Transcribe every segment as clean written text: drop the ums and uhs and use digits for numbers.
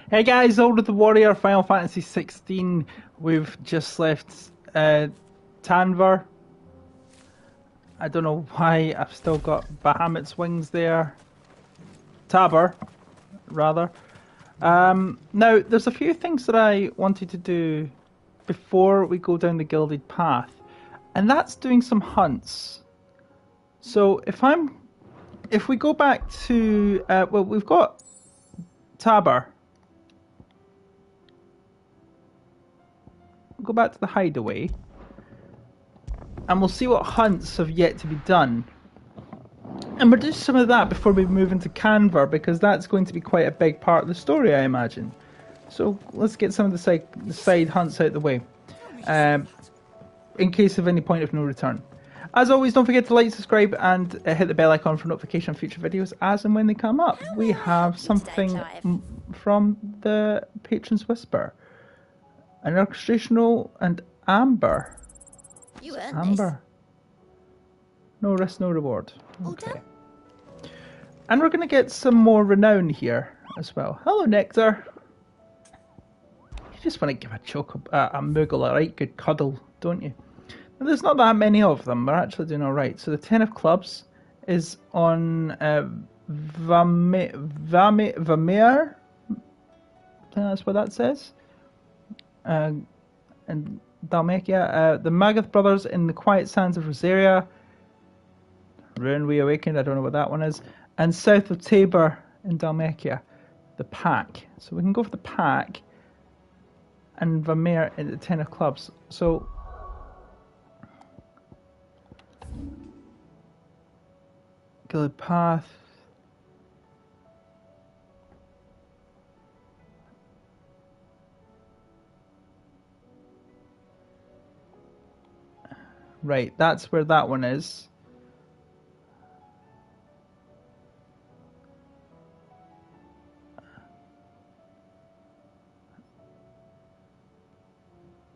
Hey guys, Older the Warrior, Final Fantasy 16. We've just left Tanver. I don't know why I've still got Bahamut's wings there. Tabor, rather. Now, there's a few things that I wanted to do before we go down the Gilded Path, and that's doing some hunts. So if we go back to, well, we've got Tabor. Go back to the hideaway and we'll see what hunts have yet to be done, and we'll do some of that before we move into Canver, because that's going to be quite a big part of the story, I imagine. So let's get some of the side hunts out of the way, in case of any point of no return. As always, don't forget to like, subscribe, and hit the bell icon for notification on future videos as and when they come up. We have something from the Patron's Whisper. An orchestrational and Amber. You earned Amber. No risk, no reward. Okay. And we're going to get some more renown here as well. Hello, Nectar. You just want to give a Moogle a right good cuddle, don't you? Now, there's not that many of them. We're actually doing alright. So the 10 of clubs is on Vamir. I think that's what that says. And Dalmacia, the Magath brothers in the quiet sands of Rosaria, Ruin Reawakened, I don't know what that one is, and south of Tabor in Dalmacia, the pack. So we can go for the pack and Vamir in the 10 of clubs. So Gilded Path. Right, that's where that one is.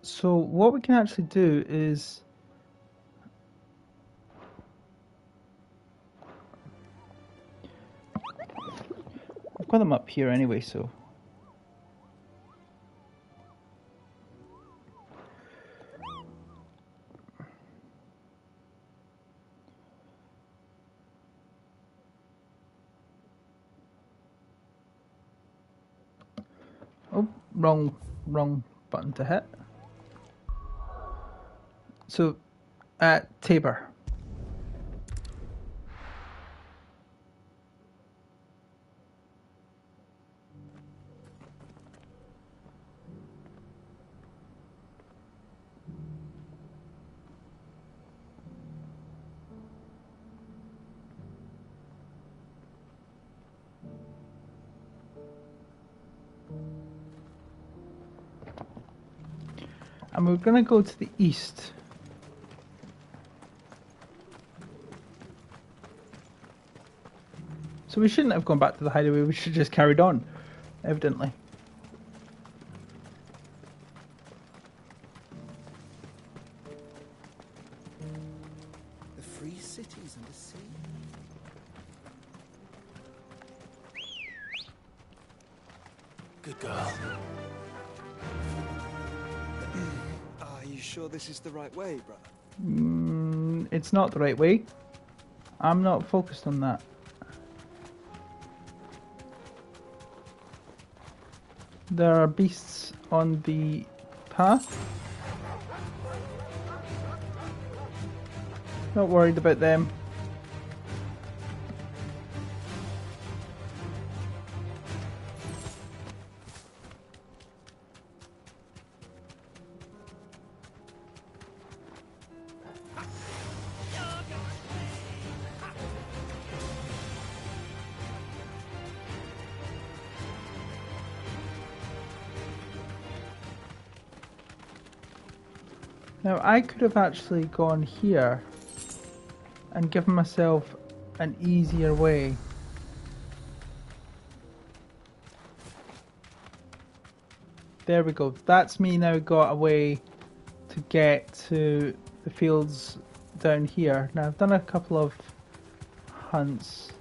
So what we can actually do is I've got them up here anyway, so wrong button to hit. So, Tabor. And we're going to go to the east. So we shouldn't have gone back to the hideaway, we should have just carried on, evidently. The free cities and the sea. Good girl. Are you sure this is the right way, brother? It's not the right way. I'm not focused on that. There are beasts on the path. Not worried about them. Now I could have actually gone here and given myself an easier way. There we go. That's me now got a way to get to the fields down here. Now I've done a couple of hunts.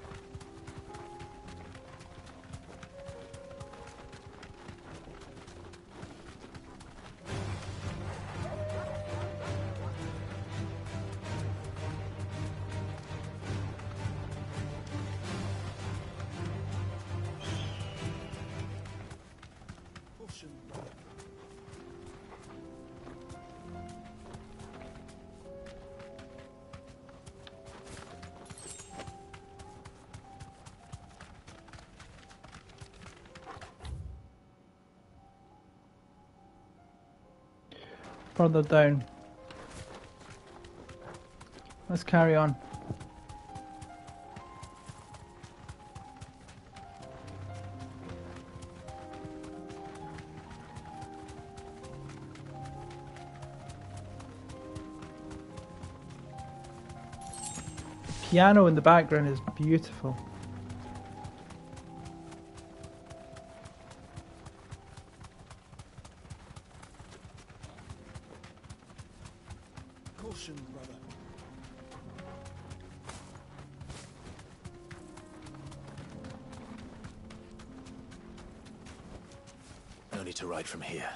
further down. Let's carry on. Piano in the background is beautiful. Caution, brother. No need to ride from here.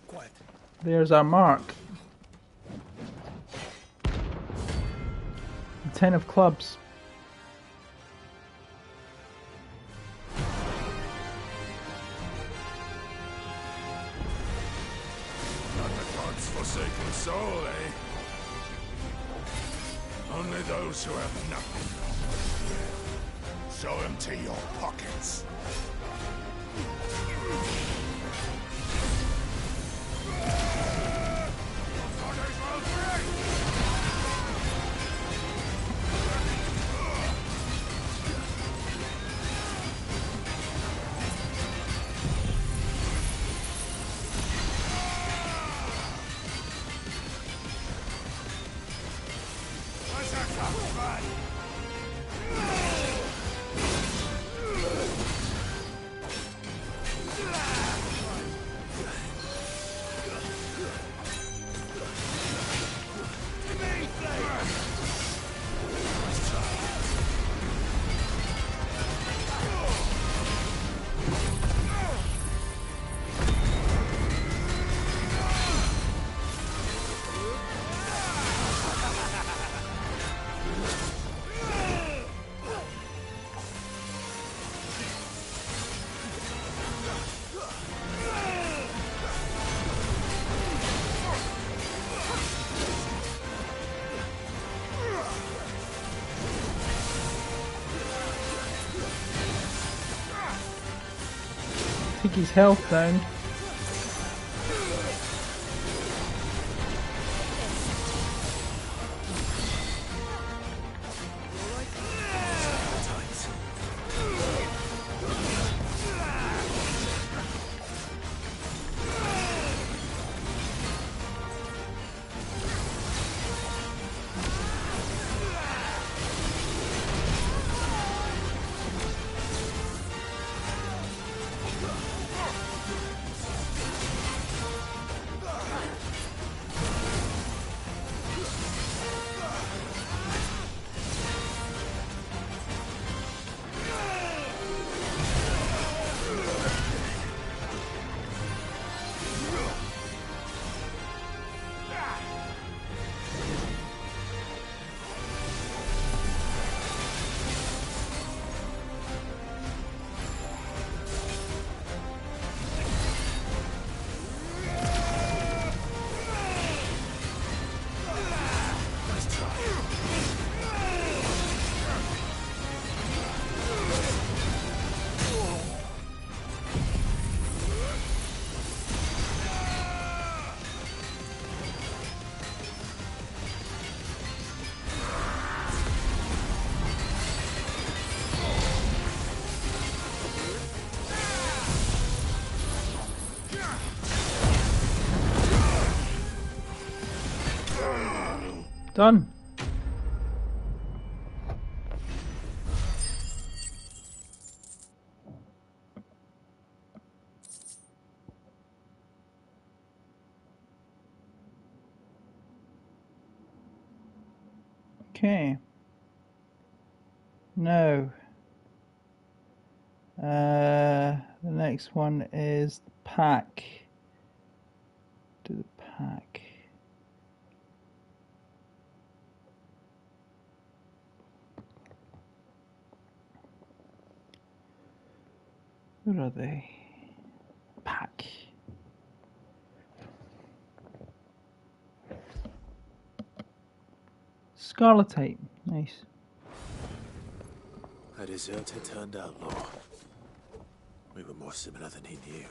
Quiet. There's our mark. 10 of clubs. Not the god's forsaken soul, eh? Only those who have nothing. Show empty your pockets. Take his health down. Done. Okay. Now, the next one is the pack. Do the pack. Where are they? Pack. Scarletite. Nice. A deserter turned outlaw. We were more similar than he knew.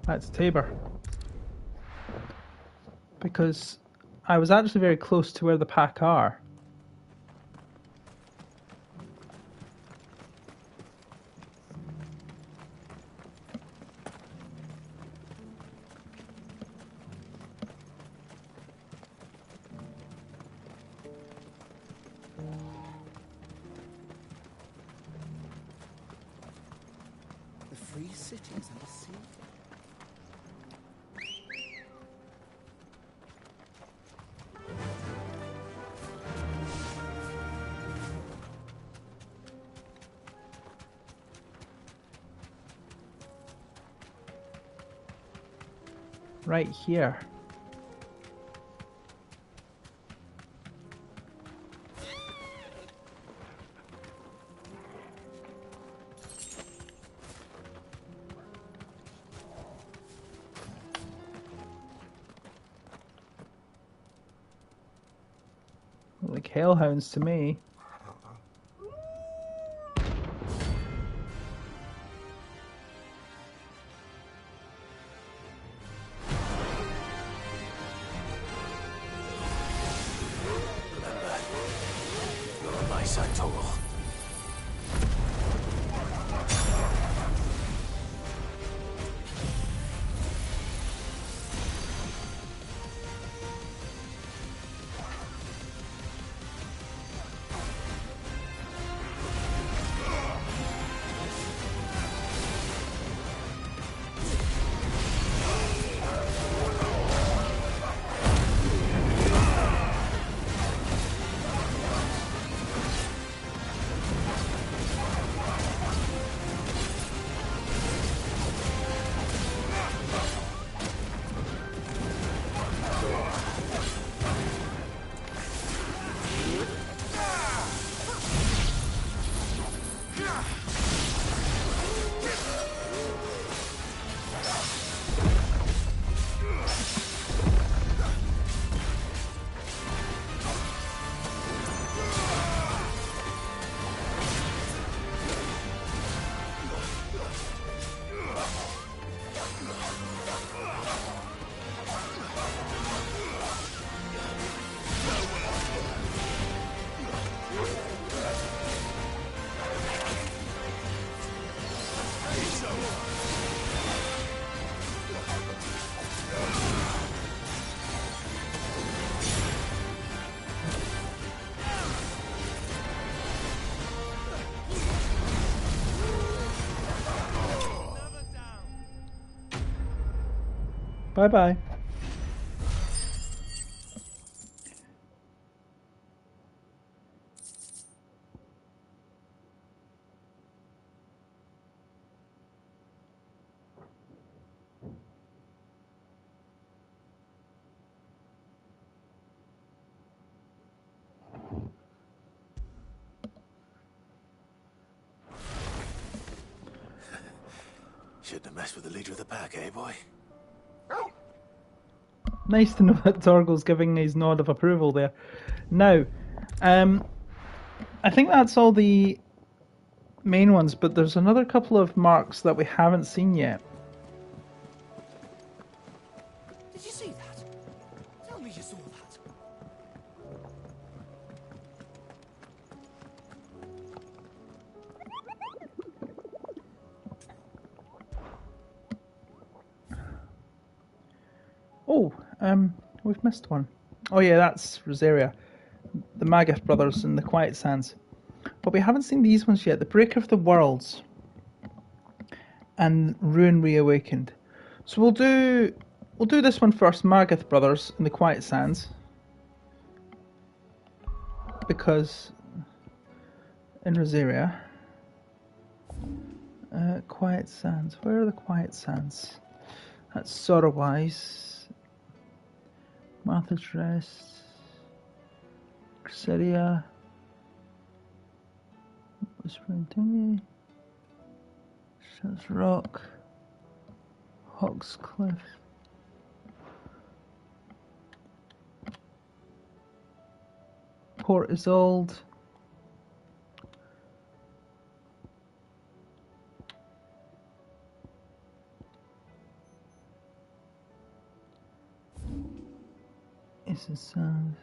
That's Tabor. Because I was actually very close to where the pack are. The free cities and the sea. Right here. Look like hellhounds to me. Remember, you're on my side, Torgal. Bye bye. Shouldn't have messed with the leader of the pack, eh, boy? Nice to know that Torgal's giving his nod of approval there. Now, I think that's all the main ones, but there's another couple of marks that we haven't seen yet. Did you see that? Tell me you saw that. Oh, we've missed one. Oh yeah, that's Rosaria. The Magath brothers in the Quiet Sands. But we haven't seen these ones yet. The Breaker of the Worlds and Ruin Reawakened. So we'll do this one first, Magath brothers in the Quiet Sands. Because in Rosaria. Quiet Sands. Where are the Quiet Sands? That's Sorrowwise. Martha's Rest. Cresseria. Whispering Thingy. Shad's Rock. Hawk's Cliff. Port Isolde. It's a sound.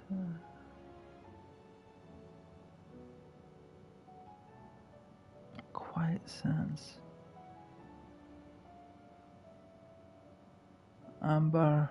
Quiet sense. Amber.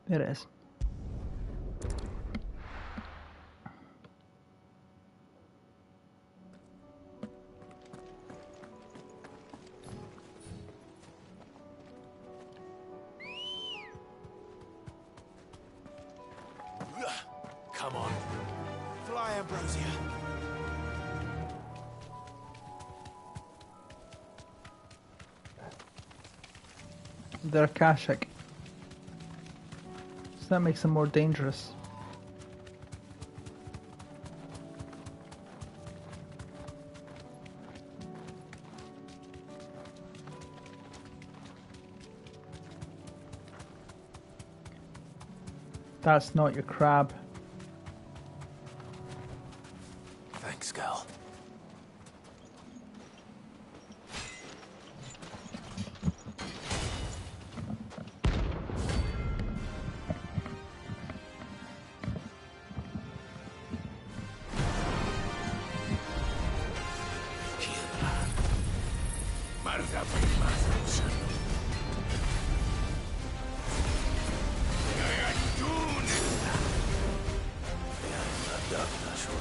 There it is. Come on. Fly, Ambrosia. They're Akashic. So that makes them more dangerous. That's not your crab. Thanks, Gal.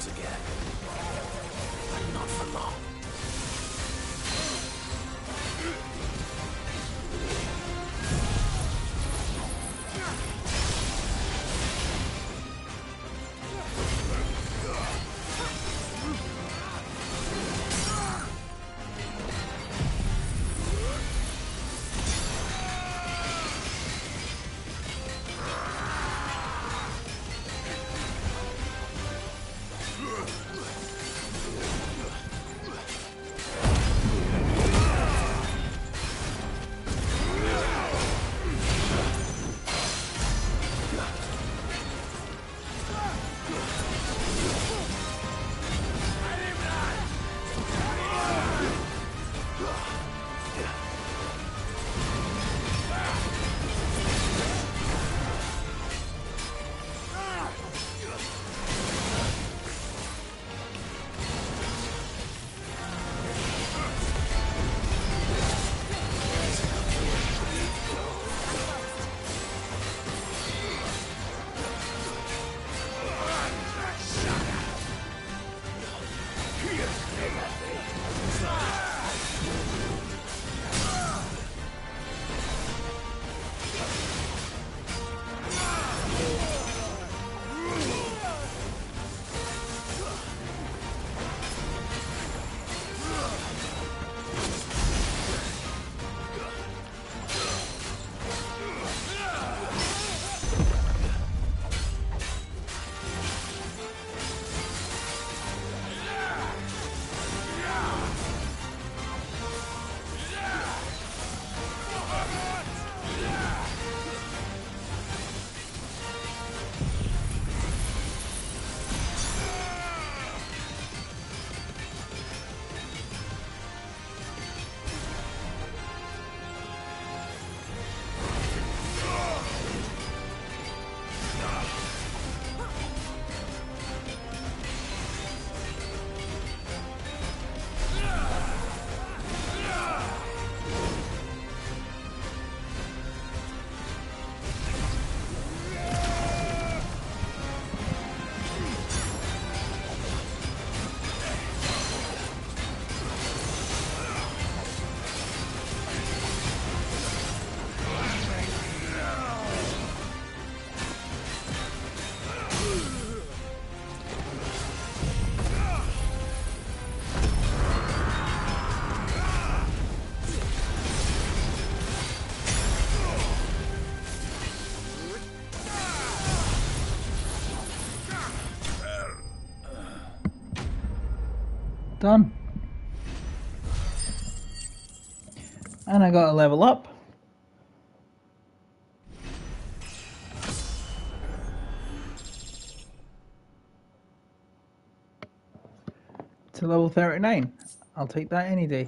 Again. But not for long. Done. And I got a level up. To level 39. I'll take that any day.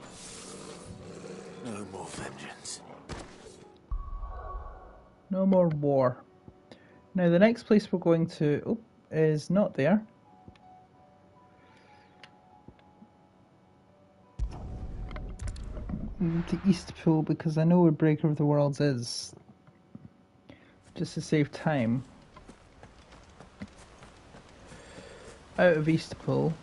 No more vengeance. No more war. Now the next place we're going to is not there. To East Pool because I know where Breaker of the Worlds is. Just to save time. Out of East Pool.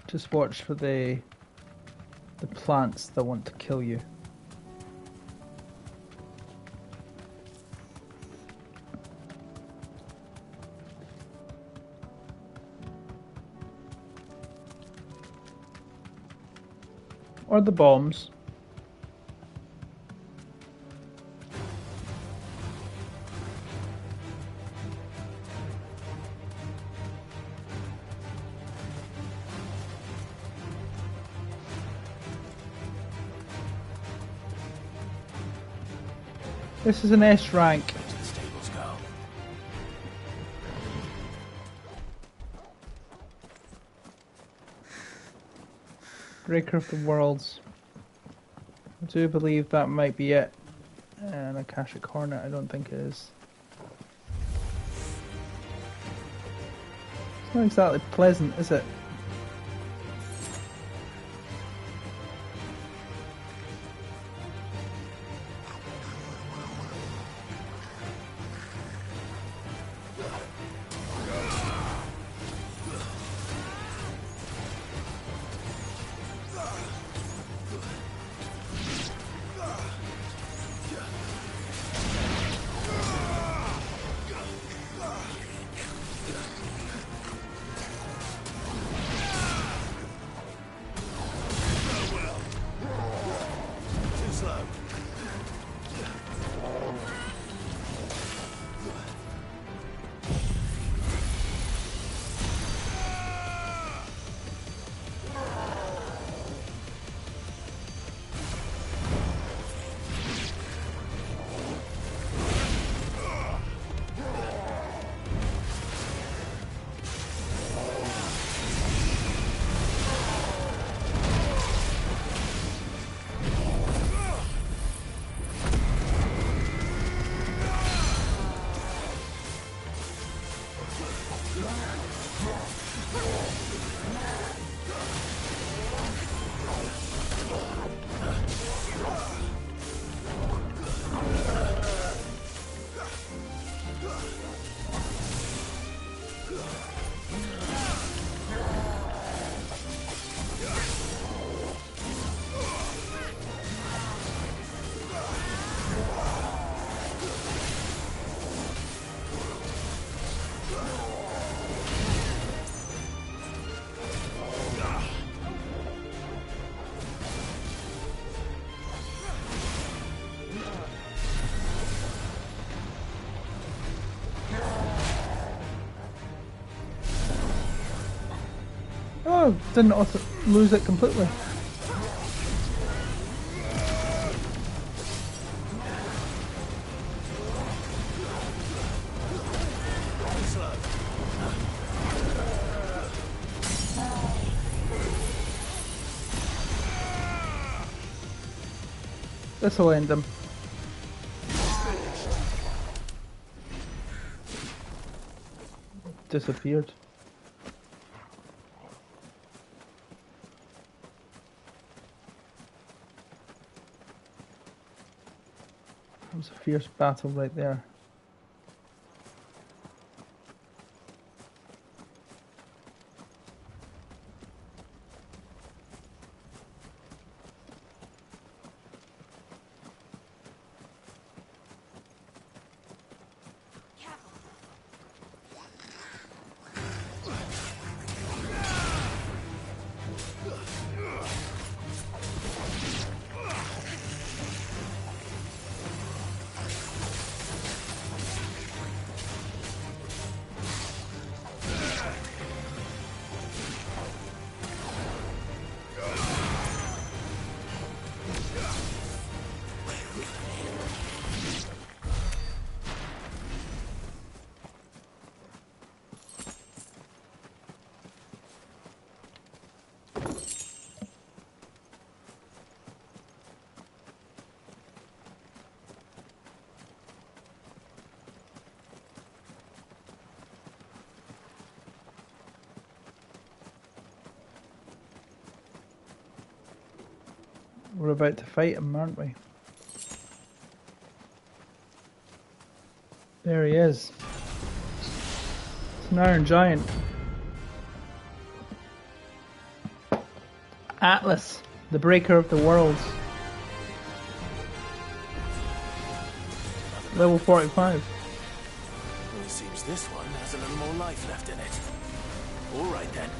Just watch for the plants that want to kill you. Or the bombs. This is an S rank. To the stables go. Breaker of the Worlds. I do believe that might be it. And Akashic Hornet, I don't think it is. It's not exactly pleasant, is it? Too slow. Oh, didn't lose it completely. Too slow. This'll end him. Disappeared. That was a fierce battle right there. We're about to fight him, aren't we? There he is. It's an Iron Giant. Atlas, the breaker of the worlds. Level 45. It seems this one has a little more life left in it. All right then.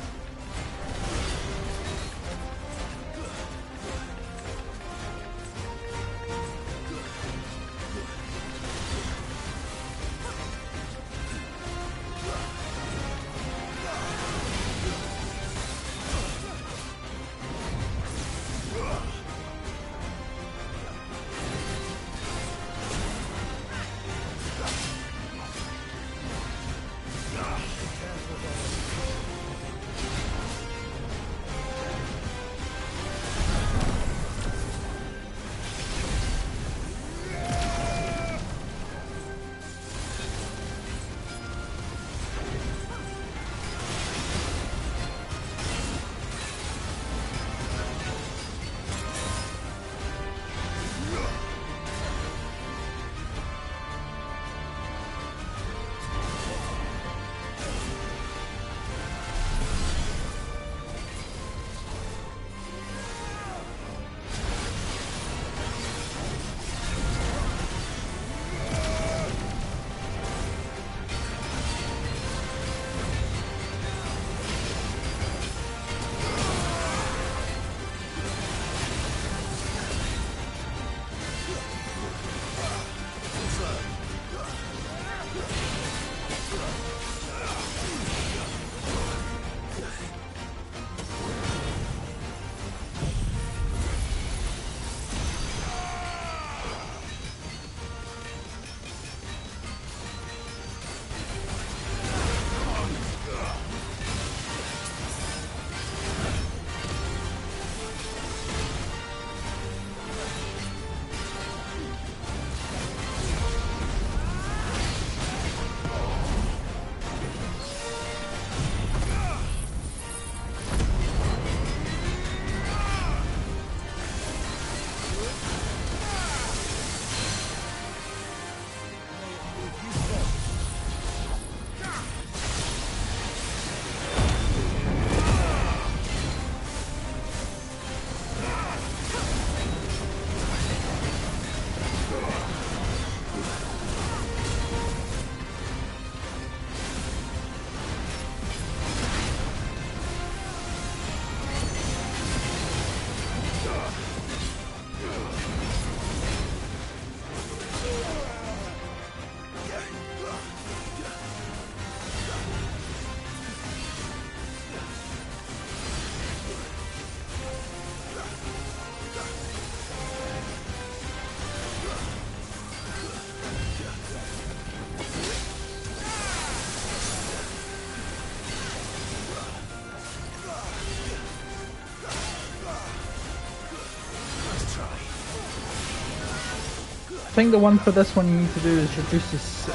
I think the one for this one you need to do is reduce his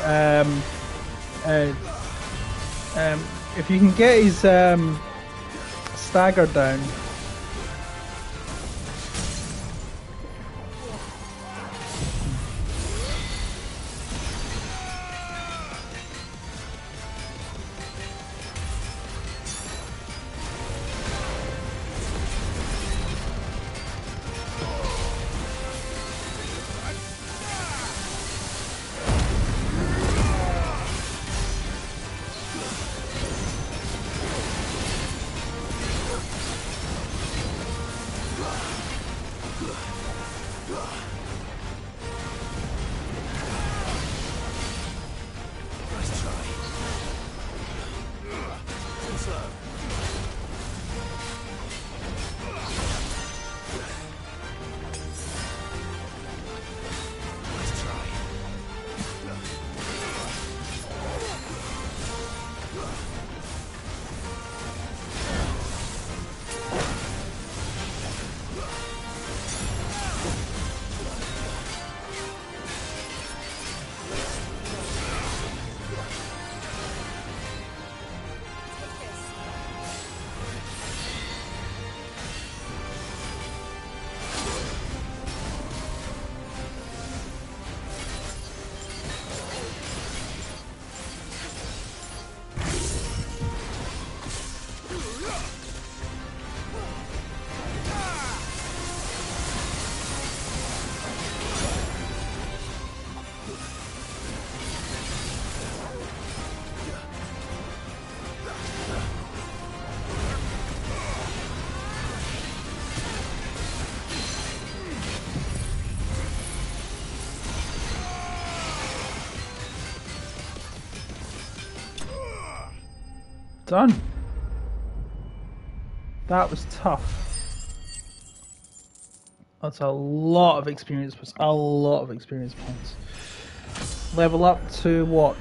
if you can get his stagger down. Done. That was tough. That's a lot of experience points. A lot of experience points. Level up to what?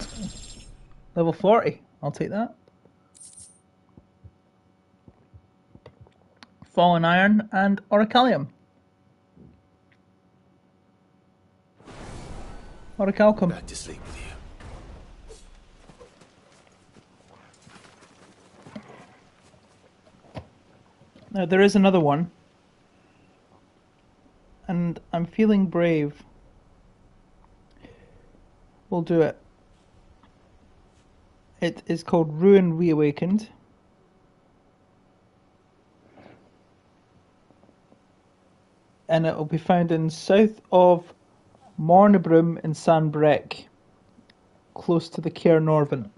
Level 40. I'll take that. Fallen Iron and Orichalcum. Orichalcum. Back to sleep with you. Now there is another one. And I'm feeling brave. We'll do it. It is called Ruin Reawakened. And it will be found in south of Mornebrum in Sanbrec, close to the Cair Norvent.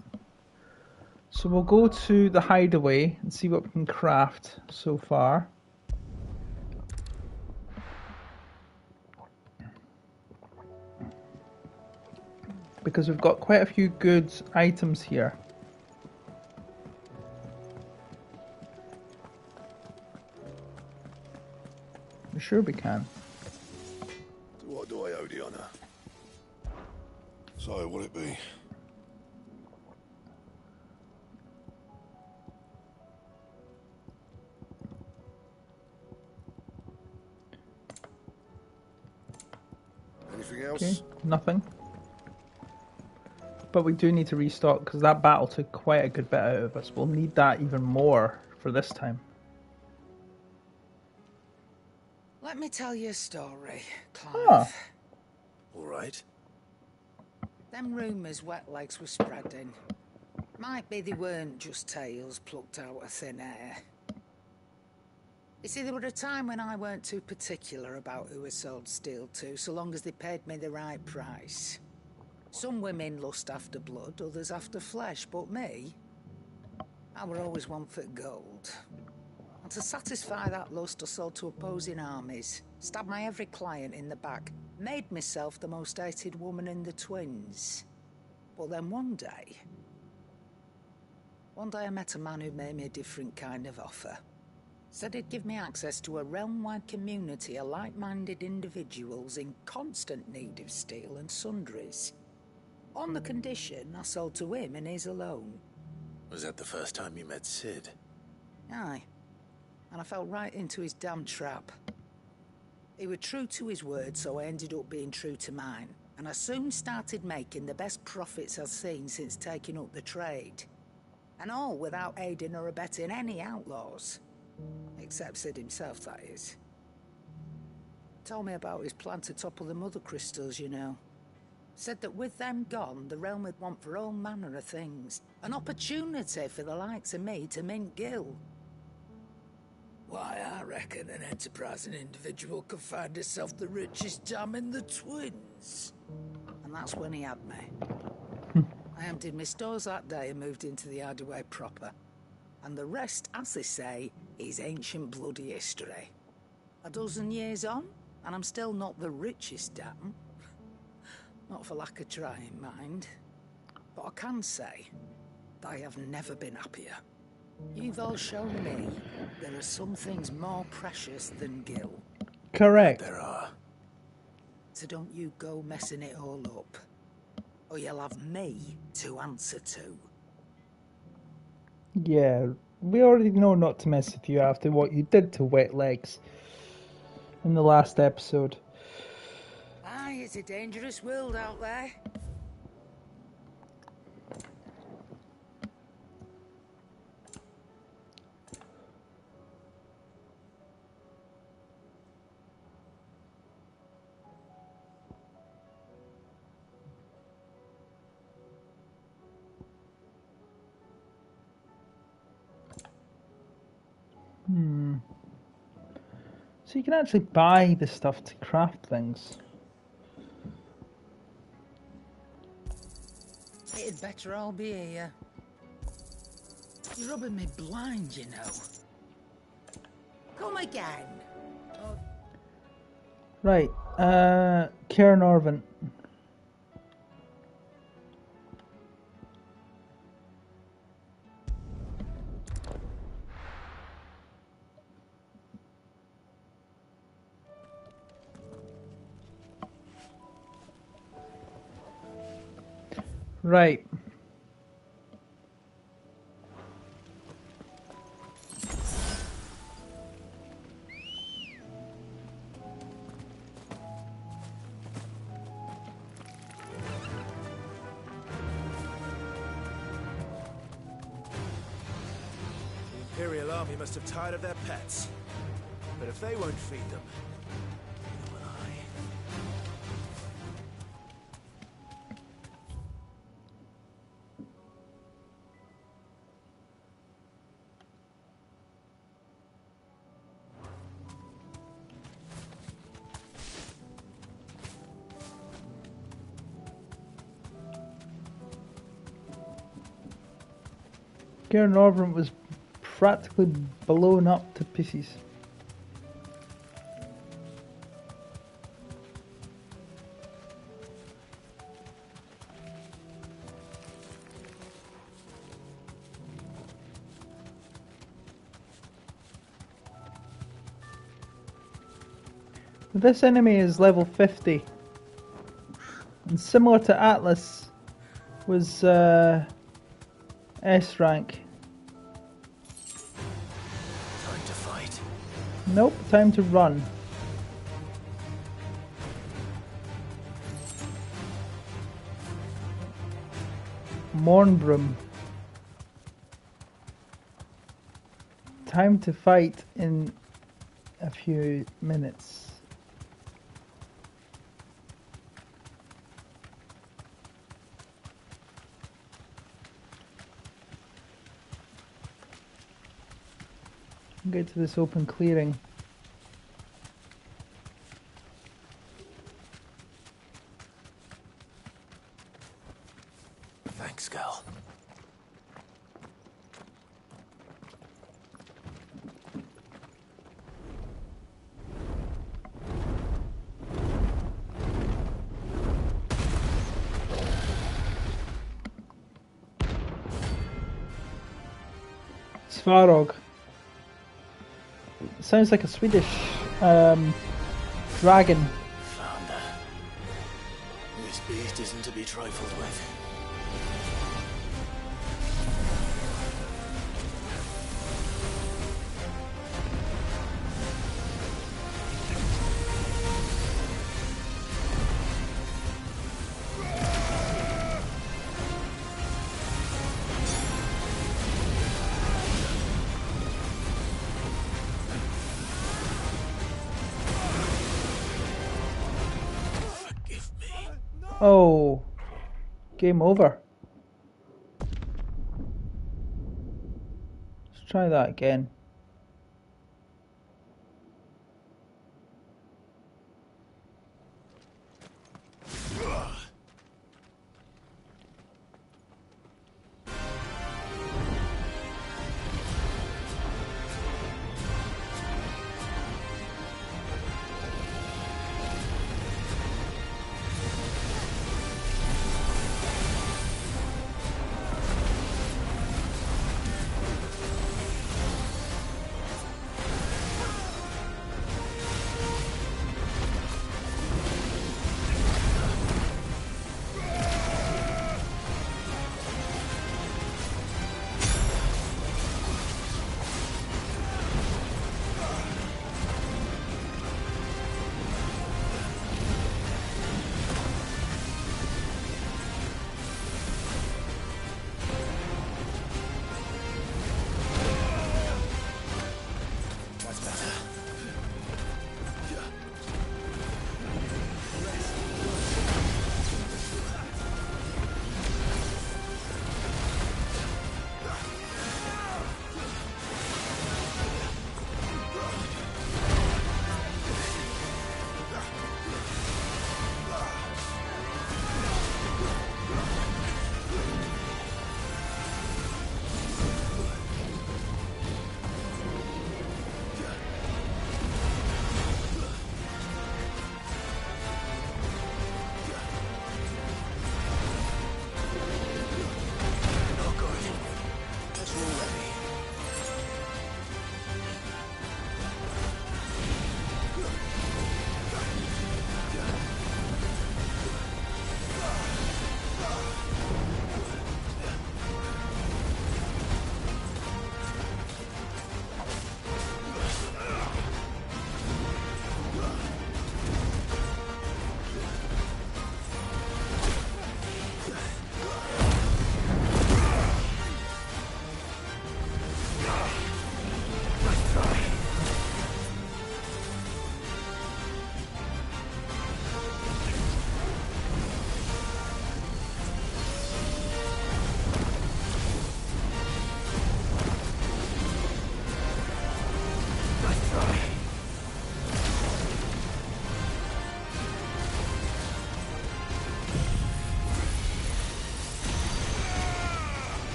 So we'll go to the hideaway and see what we can craft so far. Because we've got quite a few good items here. I'm sure we can. What do I owe the honor? So, will it be? Anything else? Okay, nothing. But we do need to restock because that battle took quite a good bit out of us. We'll need that even more for this time. Let me tell you a story, Clive. Ah. All right. Them rumours wet legs were spreading. Might be they weren't just tales plucked out of thin air. You see, there were a time when I weren't too particular about who I sold steel to, so long as they paid me the right price. Some women lust after blood, others after flesh, but me, I were always one for gold. And to satisfy that lust, I sold to opposing armies, stabbed my every client in the back, made myself the most hated woman in the twins. But then one day I met a man who made me a different kind of offer. Said he'd give me access to a realm-wide community of like-minded individuals in constant need of steel and sundries. On the condition I sold to him and his alone. Was that the first time you met Sid? Aye. And I fell right into his damn trap. He was true to his word, so I ended up being true to mine. And I soon started making the best profits I've seen since taking up the trade. And all without aiding or abetting any outlaws. Except Sid himself, that is. Told me about his plan to topple the mother crystals, you know. Said that with them gone, the realm would want for all manner of things. An opportunity for the likes of me to mint gil. Why, I reckon an enterprising individual could find himself the richest dam in the twins. And that's when he had me. I emptied my stores that day and moved into the hideaway proper. And the rest, as they say, is ancient bloody history. A dozen years on, and I'm still not the richest dam. Not for lack of trying, mind. But I can say that I have never been happier. You've all shown me there are some things more precious than gil. Correct. There are. So don't you go messing it all up. Or you'll have me to answer to. Yeah, we already know not to mess with you after what you did to Wet Legs in the last episode. Aye, it's a dangerous world out there. So you can actually buy the stuff to craft things. It'd better all be here. You're rubbing me blind, you know. Come again. Oh. Right, Cair Norvent. Right. The Imperial Army must have tired of their pets. But if they won't feed them, neither will I. Garen Norbrand was practically blown up to pieces. This enemy is level 50, and similar to Atlas, was S rank. Time to fight. Nope, time to run. Mornbroom. Time to fight in a few minutes. Get to this open clearing. Thanks, girl. Svarog. Sounds like a Swedish dragon. Flounder. This beast isn't to be trifled with. Oh, game over. Let's try that again.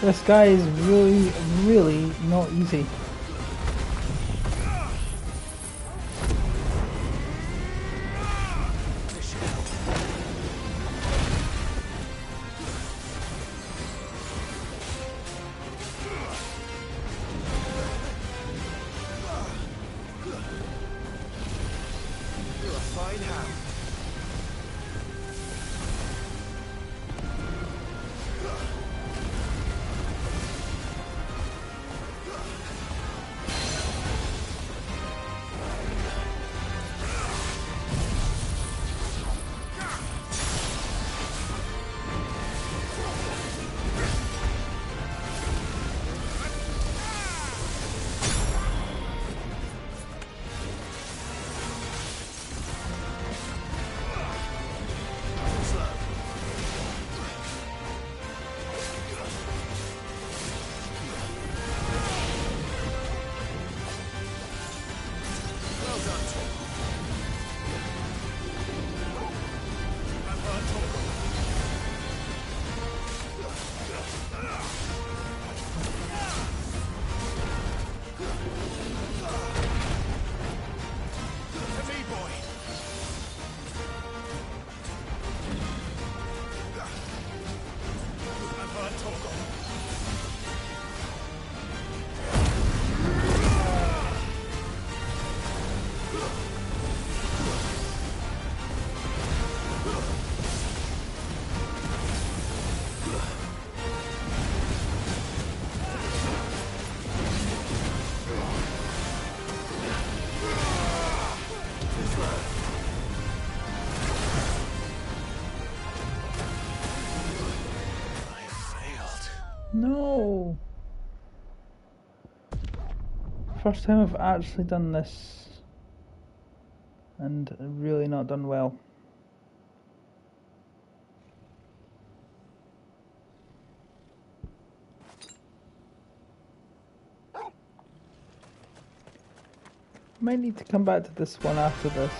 This guy is really, really not easy. No! First time I've actually done this and really not done well. Might need to come back to this one after this.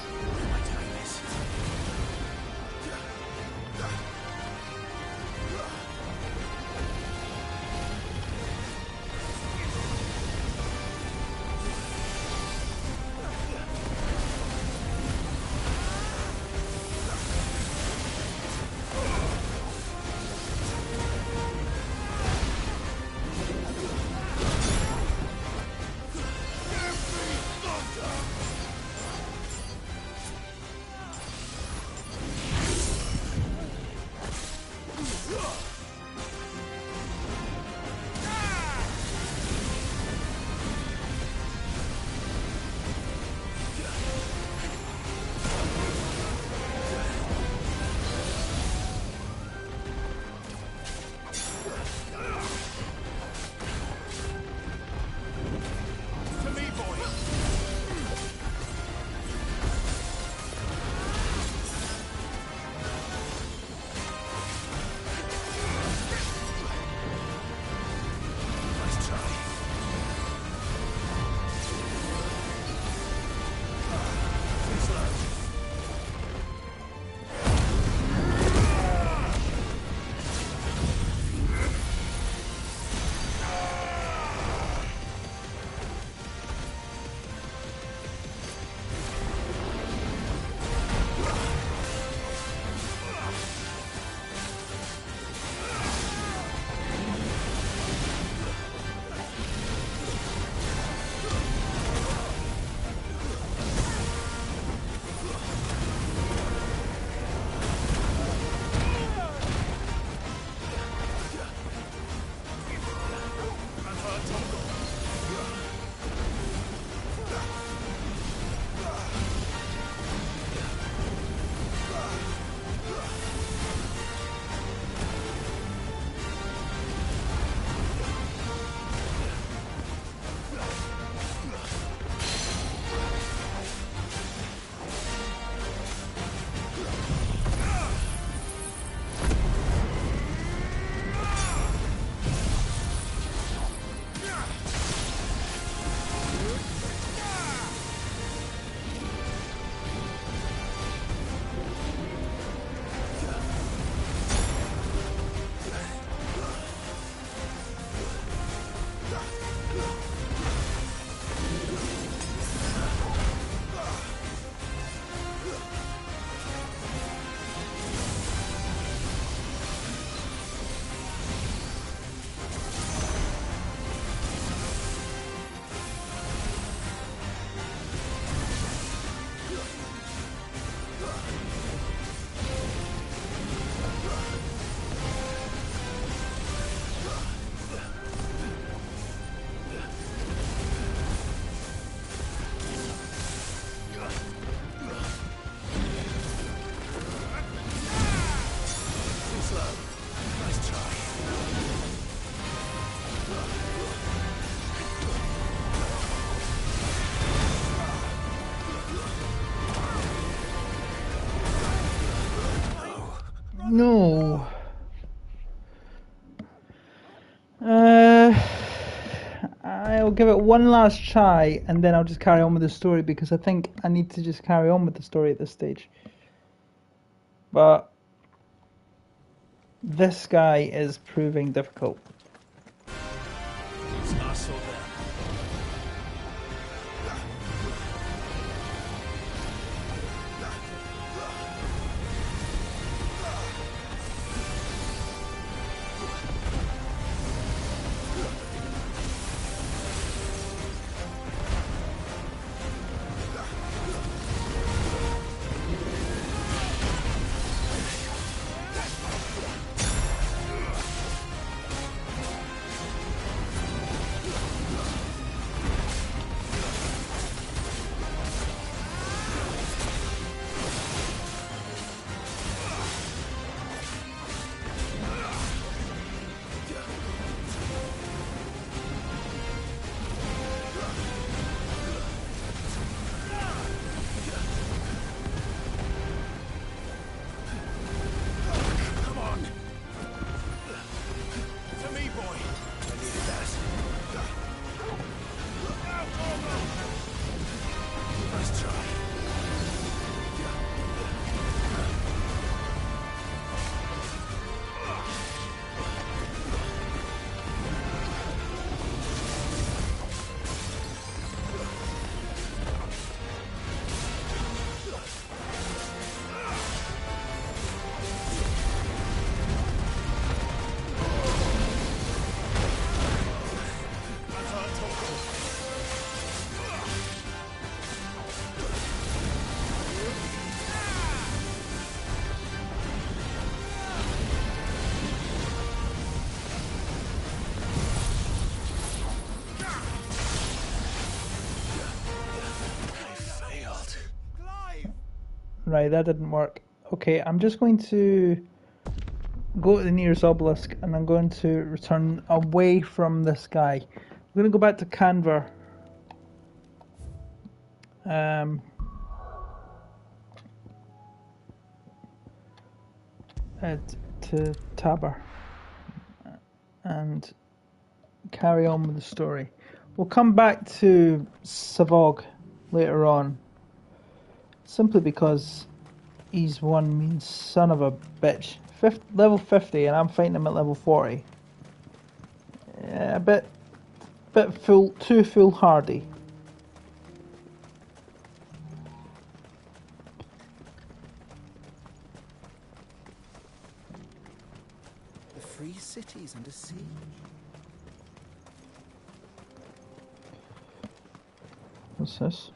Uh, I'll give it one last try, and then I'll just carry on with the story, because I think I need to just carry on with the story at this stage. But this guy is proving difficult. It's us or them. Right, that didn't work. Okay, I'm just going to go to the nearest obelisk, and I'm going to return away from this guy. I'm going to go back to Canver. To Taber. And carry on with the story. We'll come back to Savog later on. Simply because he's one mean son of a bitch. Level 50, and I'm fighting him at level 40. Yeah, a bit too foolhardy. The free city's under siege. What's this?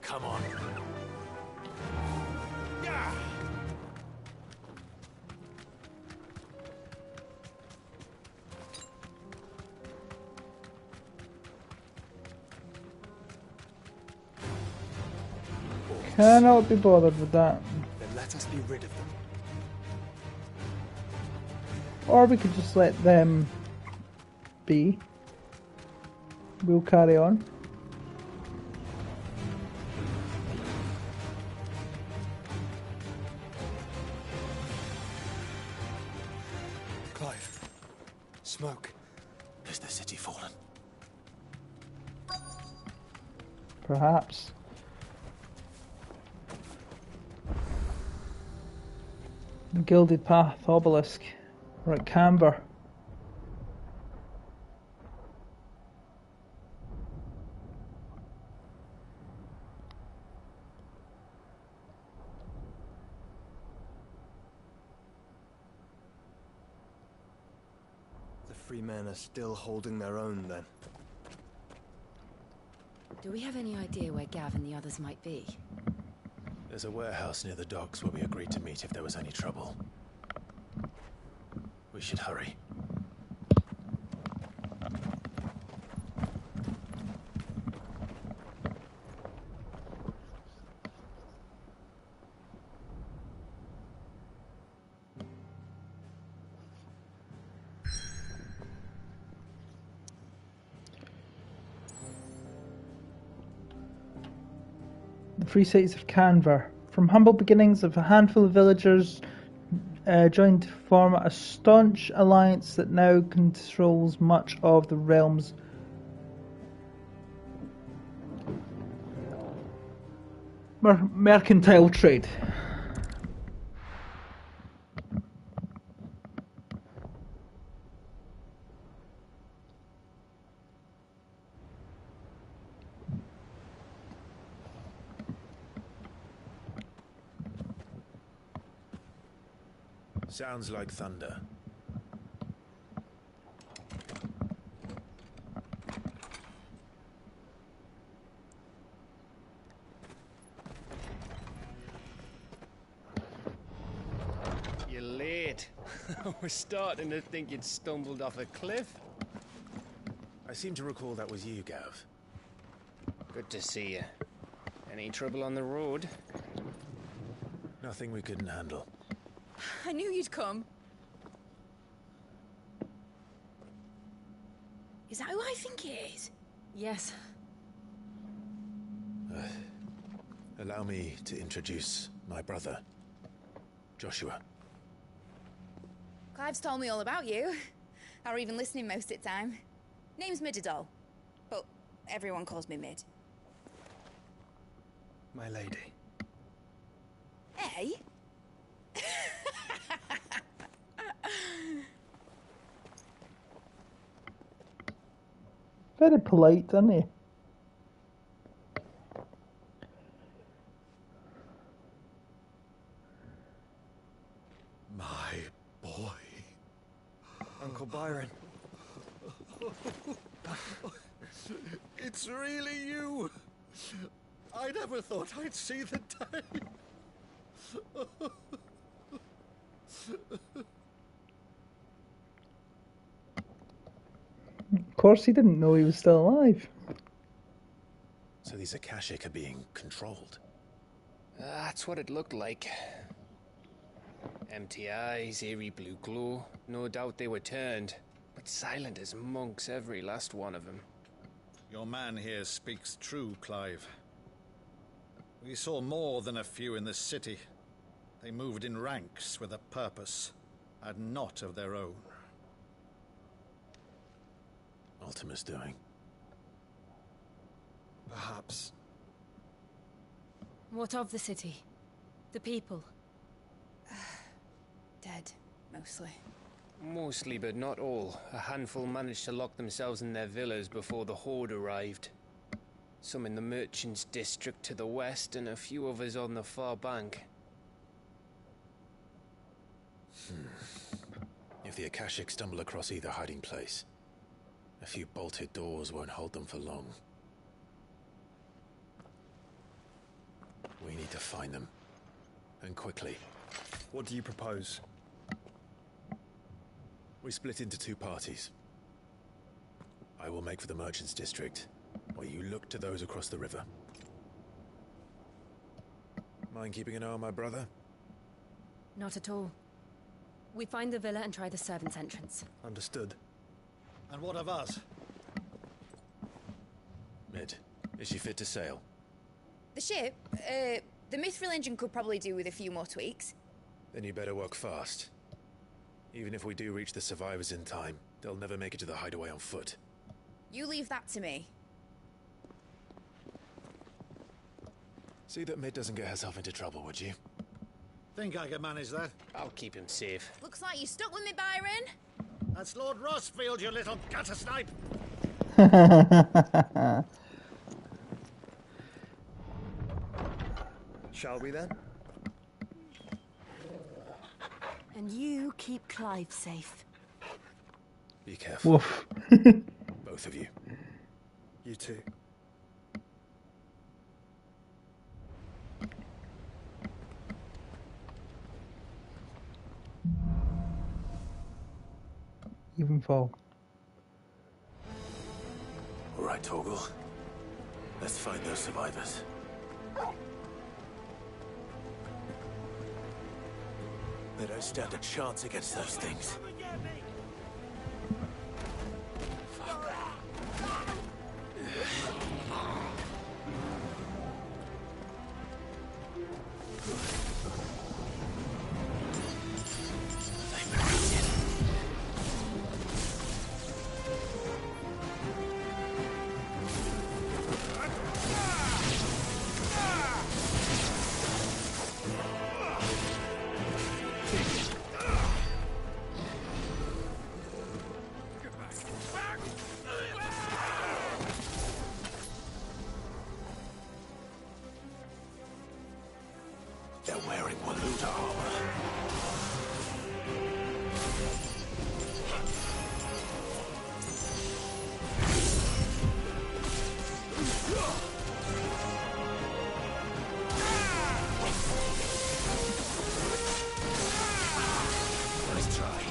Come on. Yeah. Cannot be bothered with that. Then let us be rid of them. Or we could just let them be. We'll carry on. Clive. Smoke. Is the city fallen? Perhaps. The Gilded Path obelisk. We're at Camber. The free men are still holding their own then. Do we have any idea where Gav and the others might be? There's a warehouse near the docks where we agreed to meet if there was any trouble. We should hurry. free cities of Canver. From humble beginnings of a handful of villagers joined to form a staunch alliance that now controls much of the realm's mercantile trade. Sounds like thunder. You're late. I was starting to think you'd stumbled off a cliff. I seem to recall that was you, Gav. Good to see you. Any trouble on the road? Nothing we couldn't handle. I knew you'd come. Is that who I think it is? Yes. Allow me to introduce my brother, Joshua. Clive's told me all about you. Or even listening most of the time. Name's Midadol, but everyone calls me Mid. My lady. Hey? Very polite, isn't he? My boy. Uncle Byron. It's really you. I never thought I'd see the day. Of course he didn't know he was still alive. So these Akashic are being controlled. That's what it looked like. Empty eyes, eerie blue glow. No doubt they were turned, but silent as monks, every last one of them. Your man here speaks true, Clive. We saw more than a few in this city. They moved in ranks with a purpose, and not of their own. Ultima's doing. Perhaps. What of the city? The people? Dead, mostly. Mostly, but not all. A handful managed to lock themselves in their villas before the Horde arrived. Some in the Merchants' District to the west, and a few others on the far bank. If the Akashic stumble across either hiding place, a few bolted doors won't hold them for long. We need to find them. And quickly. What do you propose? We split into two parties. I will make for the Merchants' District, while you look to those across the river. Mind keeping an eye on my brother? Not at all. We find the villa and try the servants' entrance. Understood. And what of us? Mid, is she fit to sail? The ship? The Mithril engine could probably do with a few more tweaks. Then you better work fast. Even if we do reach the survivors in time, they'll never make it to the hideaway on foot. You leave that to me. See that Mid doesn't get herself into trouble, would you? Think I can manage that? I'll keep him safe. Looks like you stuck with me, Byron. That's Lord Rossfield, you little gutter snipe! Shall we then? And you keep Clive safe. Be careful. Woof. Both of you. You too. Evenfall. All right, Torgal. Let's find those survivors. They don't stand a chance against those things. they're wearing Waluda armor. Nice try.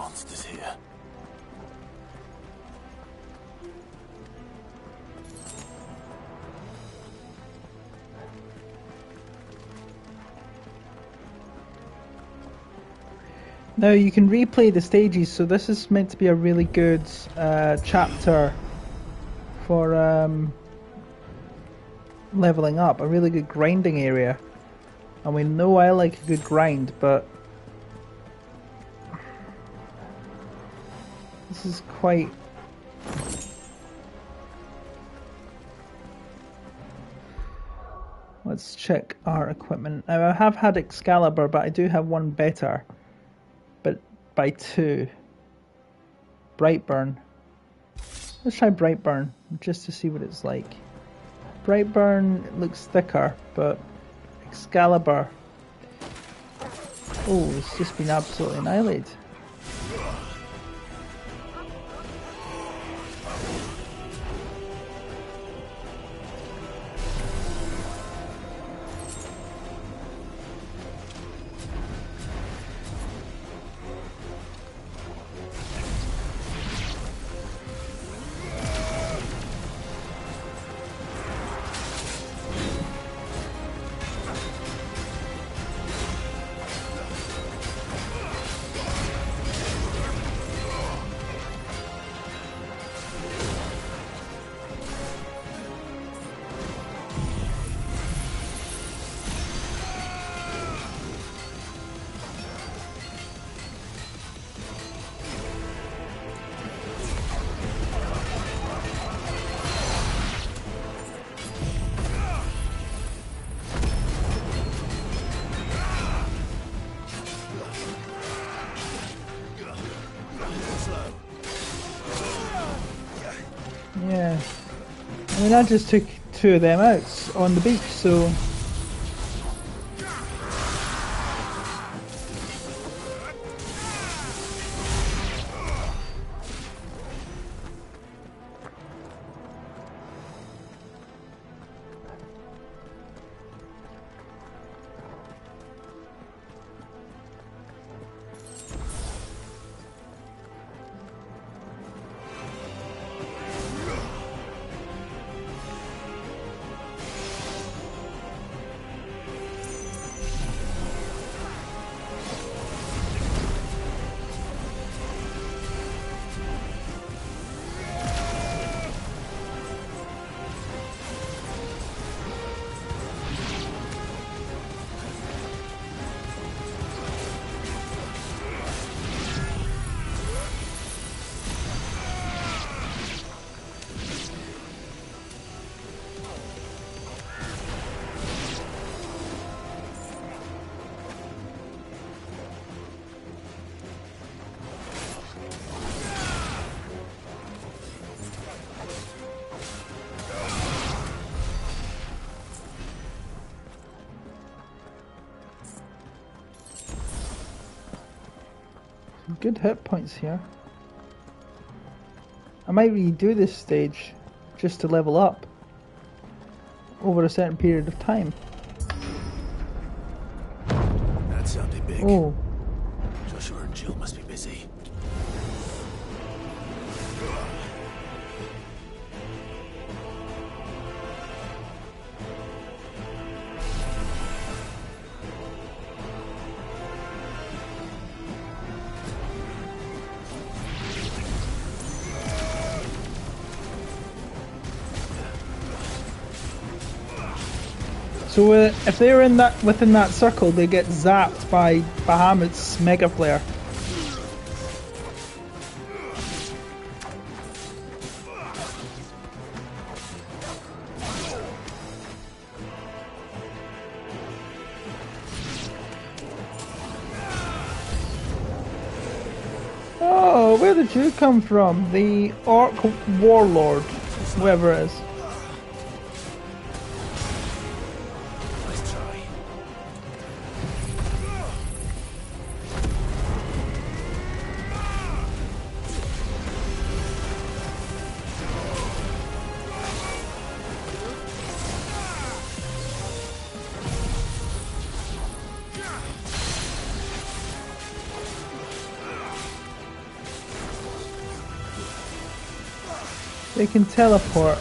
monsters here. Now you can replay the stages, so this is meant to be a really good chapter for leveling up, a really good grinding area. And we know I like a good grind, but this is quite... Let's check our equipment. Now I have had Excalibur, but I do have one better, but by 2. Brightburn. Let's try Brightburn, just to see what it's like. Brightburn looks thicker, but Excalibur... Oh, it's just been absolutely annihilated. I mean, I just took 2 of them out on the beach, so... Good hit points here. I might redo this stage just to level up over a certain period of time. That sounded big. Oh. Joshua and Jill must be busy. So if they're within that circle, they get zapped by Bahamut's Mega Flare. Oh, where did you come from? The Orc Warlord, whoever it is. They can teleport.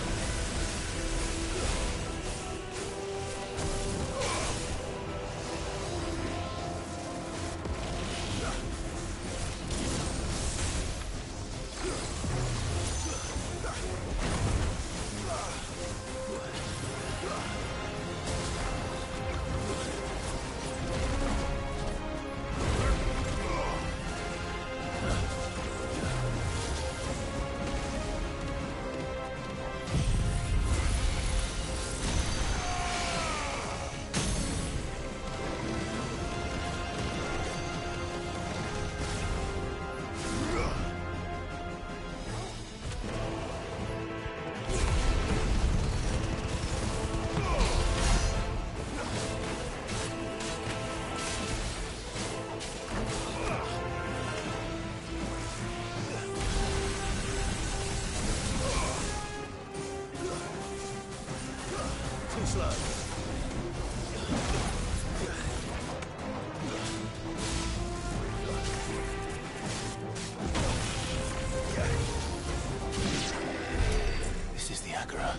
This is the Agora,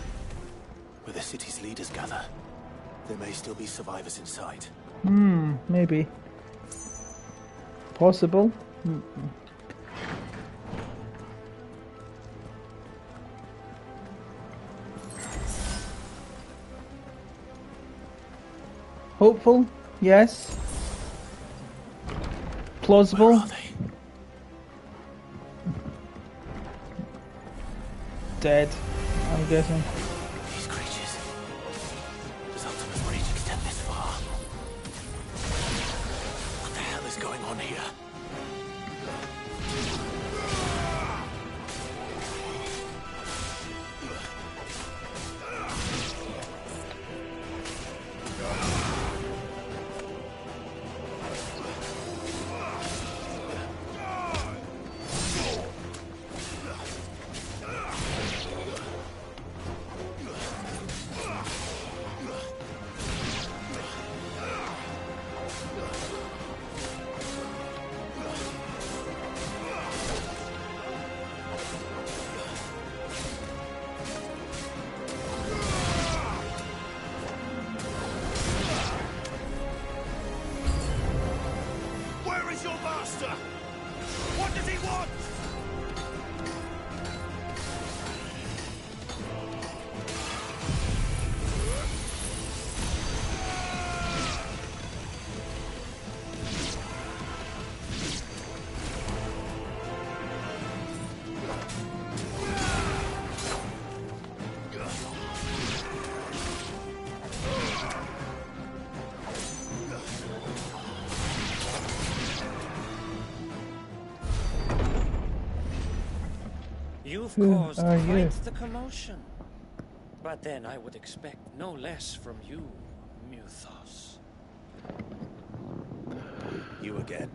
where the city's leaders gather. There may still be survivors inside. Maybe. Possible. Hopeful, yes. Plausible. Where are they? Dead, I'm guessing. These creatures. Does Ultima's rage extend this far? What the hell is going on here? You've Who caused are you? quite the commotion. But then I would expect no less from you, Muthos. You again.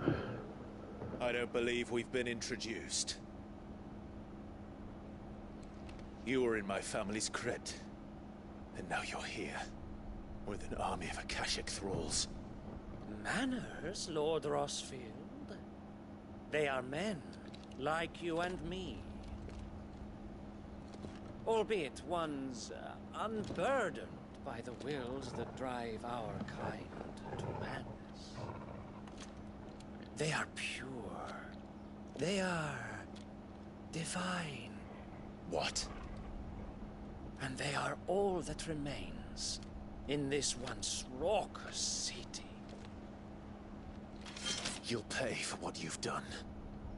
I don't believe we've been introduced. You were in my family's crypt, and now you're here, with an army of Akashic thralls. Manners, Lord Rosfield? They are men, like you and me. Albeit ones unburdened by the wills that drive our kind to madness. They are pure. They are divine. What? And they are all that remains in this once raucous city. You'll pay for what you've done.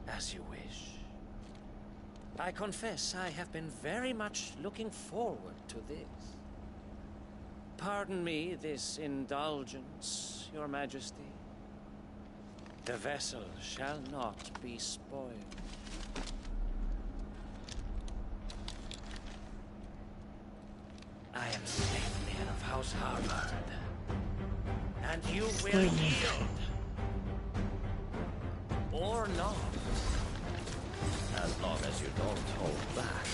As you wish. I confess I have been very much looking forward to this. Pardon me this indulgence, Your Majesty. The vessel shall not be spoiled. I am Slaveman of House Harvard. And you will yield. Or not. As long as you don't hold back.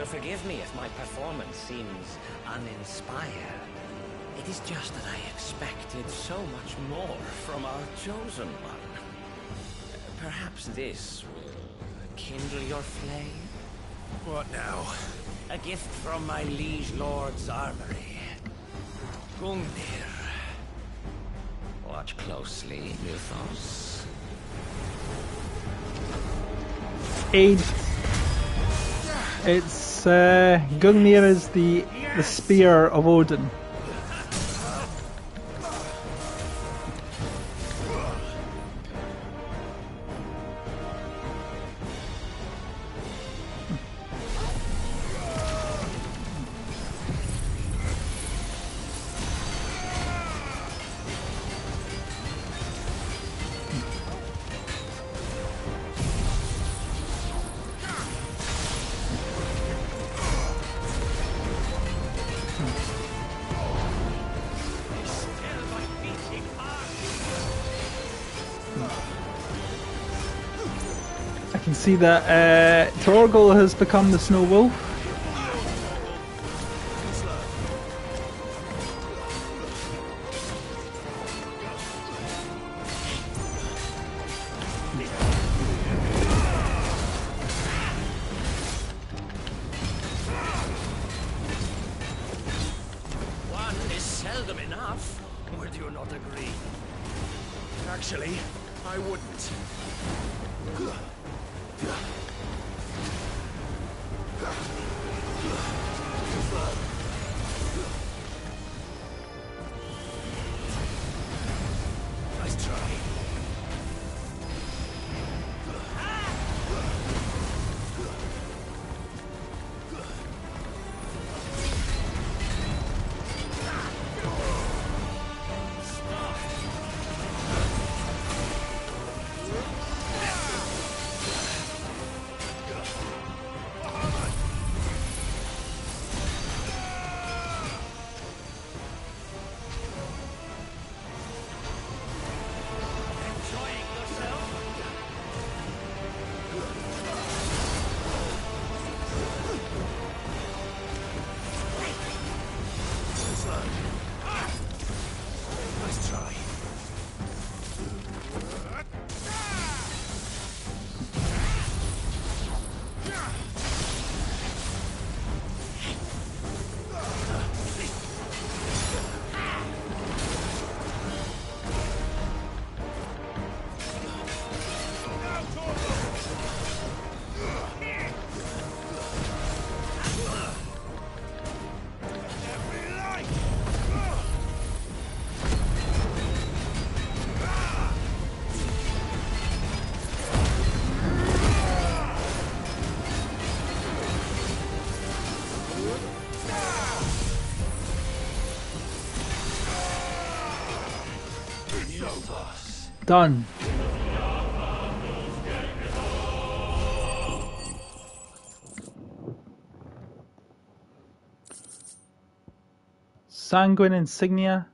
Forgive me if my performance seems uninspired. It is just that I expected so much more from our chosen one. Perhaps this will kindle your flame? What now? A gift from my liege lord's armory. Gungnir. Watch closely, Muthos. Aid. It's Gungnir is the spear of Odin. I can see that Torgal has become the Snow Wolf. Actually, I wouldn't. Nice try. Nice try. Done. Sanguine insignia.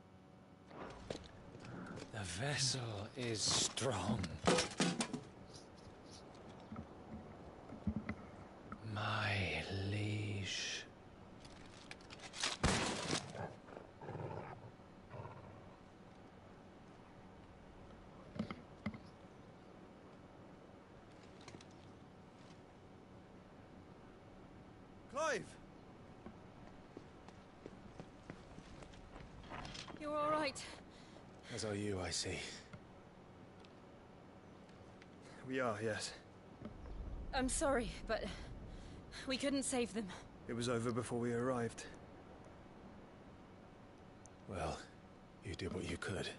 The vessel is strong. My liege. Clive! You're all right. As are you, I see. We are, yes. I'm sorry, but we couldn't save them. It was over before we arrived. Well, you did what you could.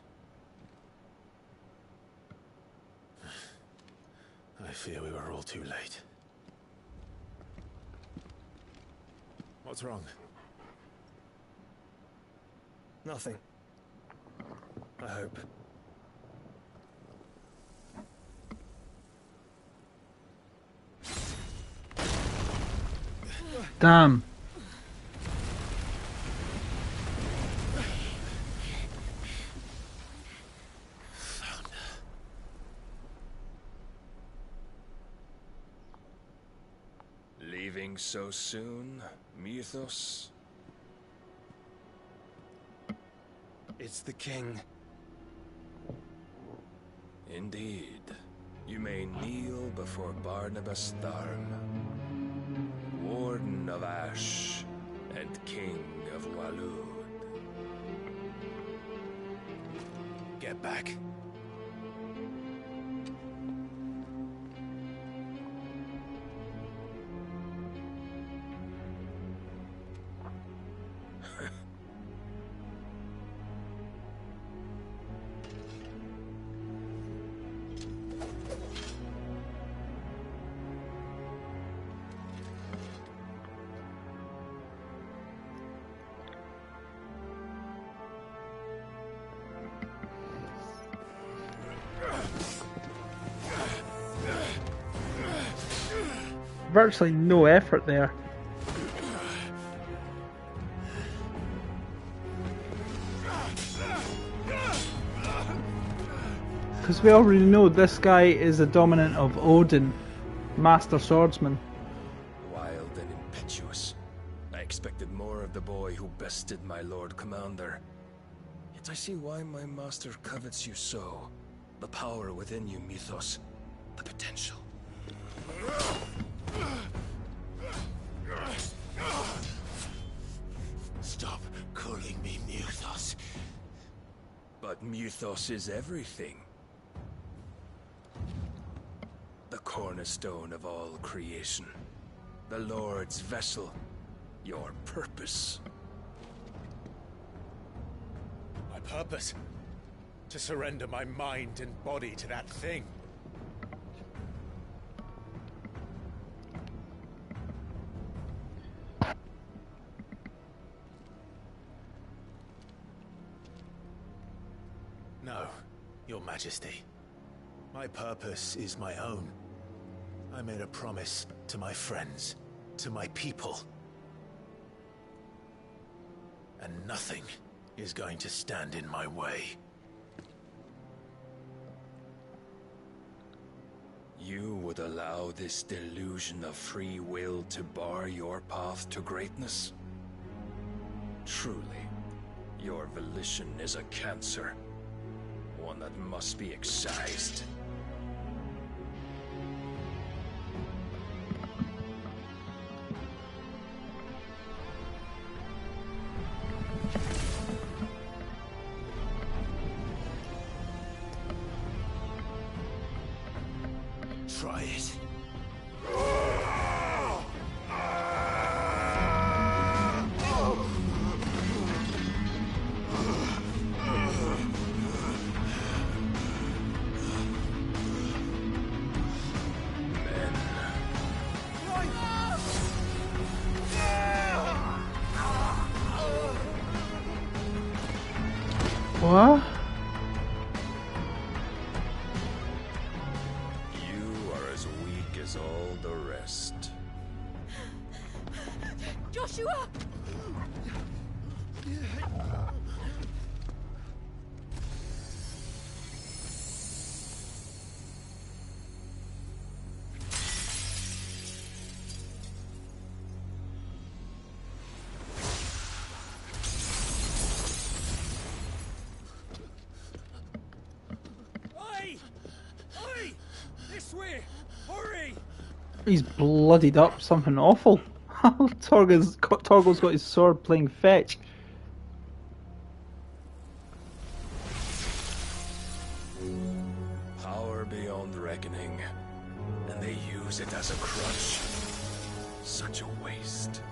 I fear we were all too late. What's wrong? Nothing. I hope. Damn. Leaving so soon, Mythos? It's the king. Indeed. You may kneel before Barnabas Tharm, Warden of Ash and King of Walud. Get back. Virtually no effort there. Because we already know this guy is a dominant of Odin, Master Swordsman. Wild and impetuous. I expected more of the boy who bested my Lord Commander. Yet I see why my master covets you so. The power within you, Mythos. The potential. Stop calling me Mythos. But Mythos is everything. cornerstone of all creation. The Lord's vessel. Your purpose. My purpose? To surrender my mind and body to that thing. No, Your Majesty. My purpose is my own. I made a promise to my friends, to my people. And nothing is going to stand in my way. You would allow this delusion of free will to bar your path to greatness? Truly, your volition is a cancer. One that must be excised. Try it. What? You are as weak as all the rest. Joshua! This way! Hurry! He's bloodied up something awful. Torgo's got his sword playing fetch. Power beyond reckoning, and they use it as a crutch. Such a waste.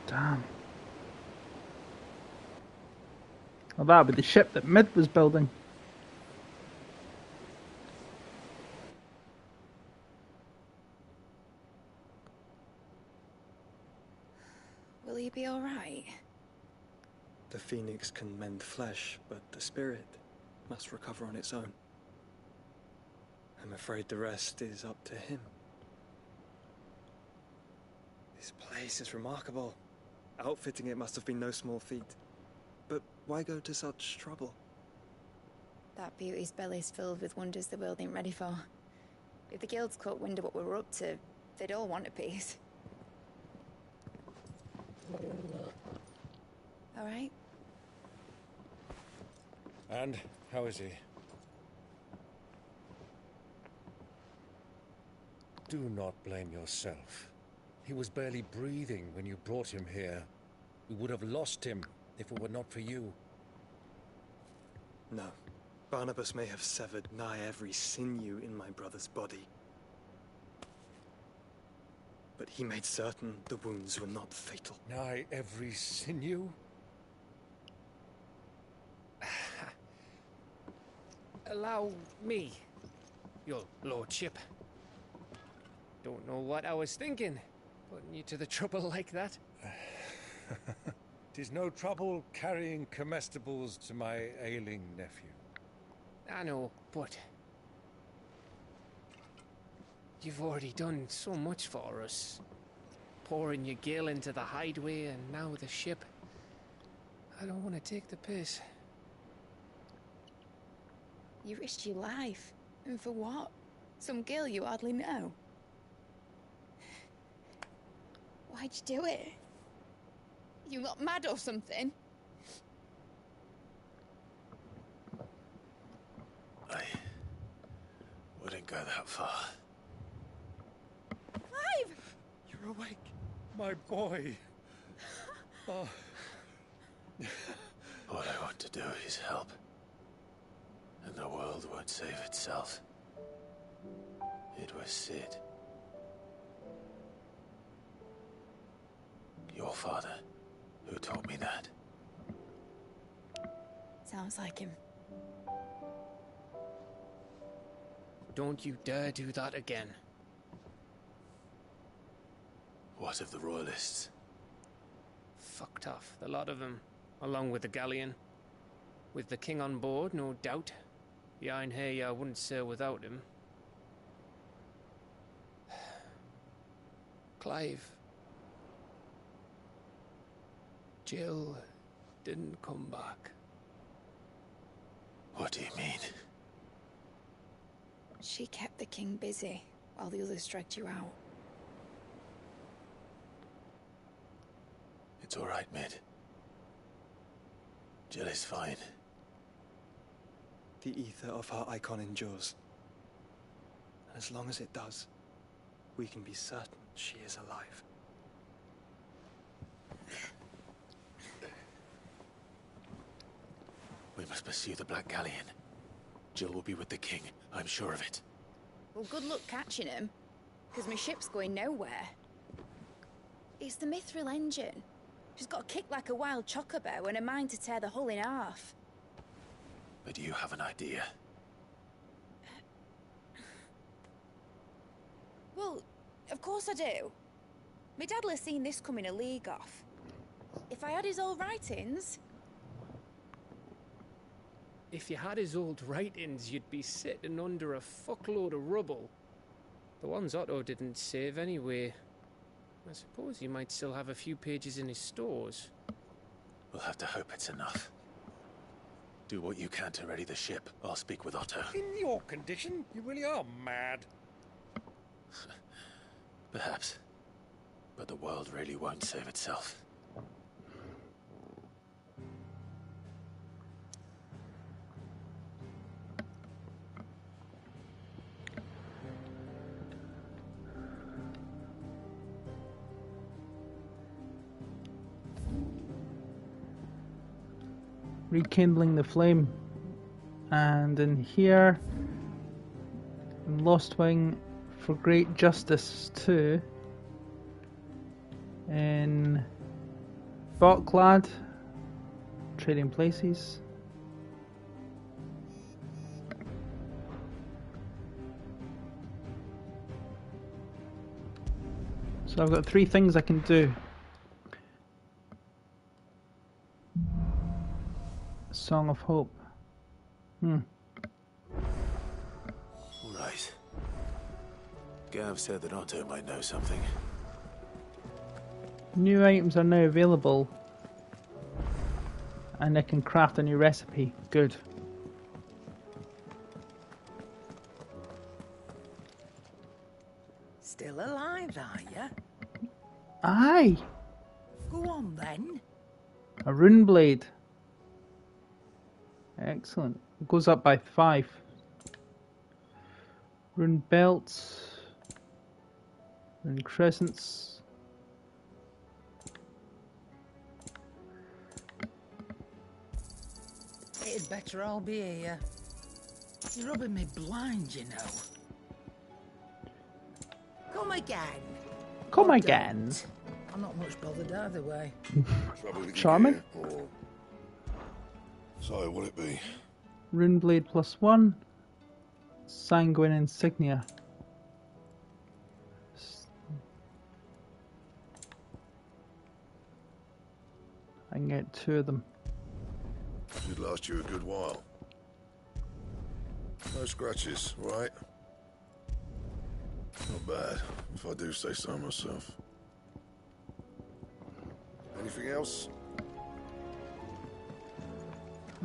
Damn. Well, that would be the ship that Mid was building. Will he be all right? The phoenix can mend flesh, but the spirit must recover on its own. I'm afraid the rest is up to him. This place is remarkable. Outfitting it must have been no small feat. But why go to such trouble? That beauty's belly's filled with wonders the world ain't ready for. If the guilds caught wind of what we were up to, they'd all want a piece. All right? And how is he? Do not blame yourself. He was barely breathing when you brought him here. We would have lost him if it were not for you. No. Barnabas may have severed nigh every sinew in my brother's body. But he made certain the wounds were not fatal. Nigh every sinew? Allow me, your lordship. Don't know what I was thinking, putting you to the trouble like that. 'Tis no trouble carrying comestibles to my ailing nephew. I know, but you've already done so much for us. Pouring your gil into the hideaway and now the ship. I don't want to take the piss. You risked your life. And for what? Some girl you hardly know. Why'd you do it? You got mad or something? I wouldn't go that far. My boy. Oh. All I want to do is help. And the world won't save itself. It was Sid. Your father, who taught me that. Sounds like him. Don't you dare do that again. What of the Royalists? Fucked off, the lot of them, along with the galleon. With the king on board, no doubt. The Iron Hair wouldn't sail without him. Clive. Jill didn't come back. What do you mean? She kept the king busy while the others dragged you out. It's all right, Mid. Jill is fine. The ether of her icon endures. And as long as it does, we can be certain she is alive. We must pursue the Black Galleon. Jill will be with the king, I'm sure of it. Well, good luck catching him, because my ship's going nowhere. It's the Mithril engine. She's got a kick like a wild chocobo and a mind to tear the hull in half. But you have an idea. Well, of course I do. My dad'll have seen this coming a league off. If I had his old writings... If you had his old writings, you'd be sitting under a fuckload of rubble. The ones Otto didn't save anyway. I suppose he might still have a few pages in his stores. We'll have to hope it's enough. Do what you can to ready the ship. I'll speak with Otto. In your condition, you really are mad. Perhaps. But the world really won't save itself. Rekindling the flame, and in here in Lost Wing for Great Justice 2, in Boklad, Trading Places, so I've got 3 things I can do. Song of Hope. Right. Gav said that Otto might know something. New items are now available, and I can craft a new recipe. Good. Still alive, are you? Aye! Go on then. A rune blade. Excellent. It goes up by 5. Rune belts. Rune crescents. It'd better all be here. You're rubbing me blind, you know. Come again. Come Or again. don't. I'm not much bothered either way. Charming. So, will it be? Rune blade +1. Sanguine insignia. I can get 2 of them. Should last you a good while. No scratches, right? Not bad, if I do say so myself. Anything else?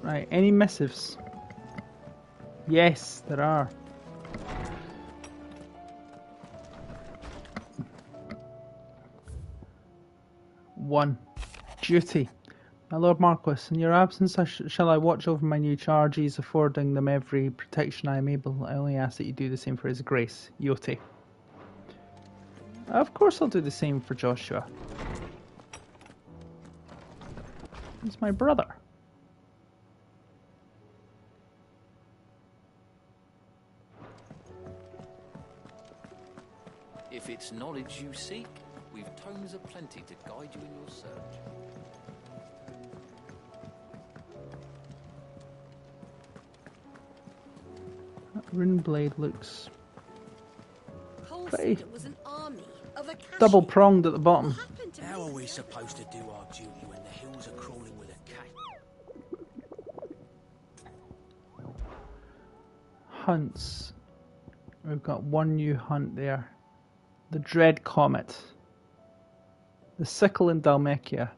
Right, any missives? Yes, there are. One. Duty. My Lord Marquis, in your absence shall I watch over my new charges, affording them every protection I am able. I only ask that you do the same for His Grace. Yoti. Of course I'll do the same for Joshua. He's my brother. If it's knowledge you seek, we've tomes aplenty to guide you in your search. That rune blade looks Wholesale was an army of a double pronged at the bottom. How are we supposed to do our duty when the hills are crawling with a cat? Hunts. We've got one new hunt there. The Dread Comet. The Sickle in Dalmekia.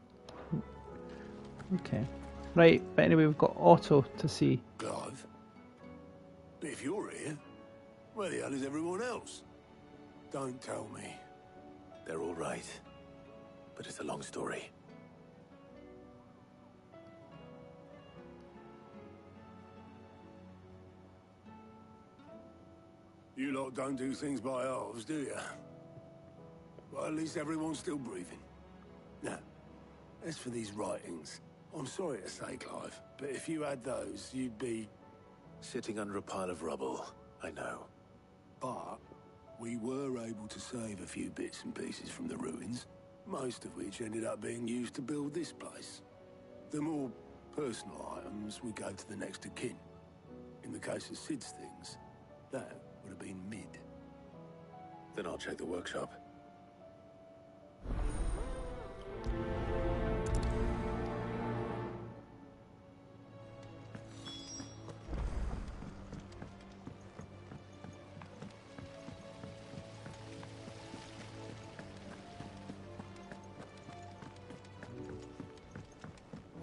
Okay. Right, but anyway, we've got Otto to see. Clive? But if you're here, where the hell is everyone else? Don't tell me. They're all right. But it's a long story. You lot don't do things by halves, do you? Well, at least everyone's still breathing. Now, as for these writings, I'm sorry to say, Clive, but if you had those, you'd be... Sitting under a pile of rubble, I know. But we were able to save a few bits and pieces from the ruins, most of which ended up being used to build this place. The more personal items would go to the next of kin. In the case of Sid's things, that would have been Mid. Then I'll check the workshop.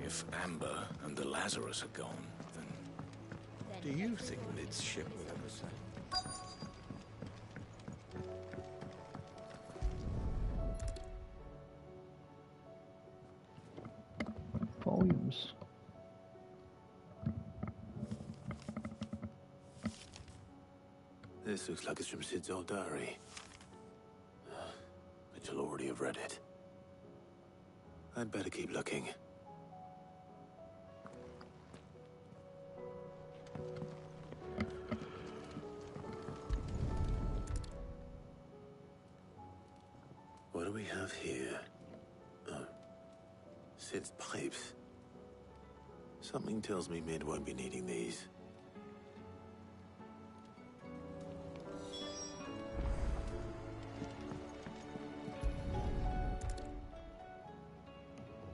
If Amber and the Lazarus are gone, then do you think Mid's ship will ever sail? Volumes. This looks like it's from Sid's old diary. But you'll already have read it. I'd better keep looking. What do we have here? Oh. Sid's pipes. Something tells me Mid won't be needing these.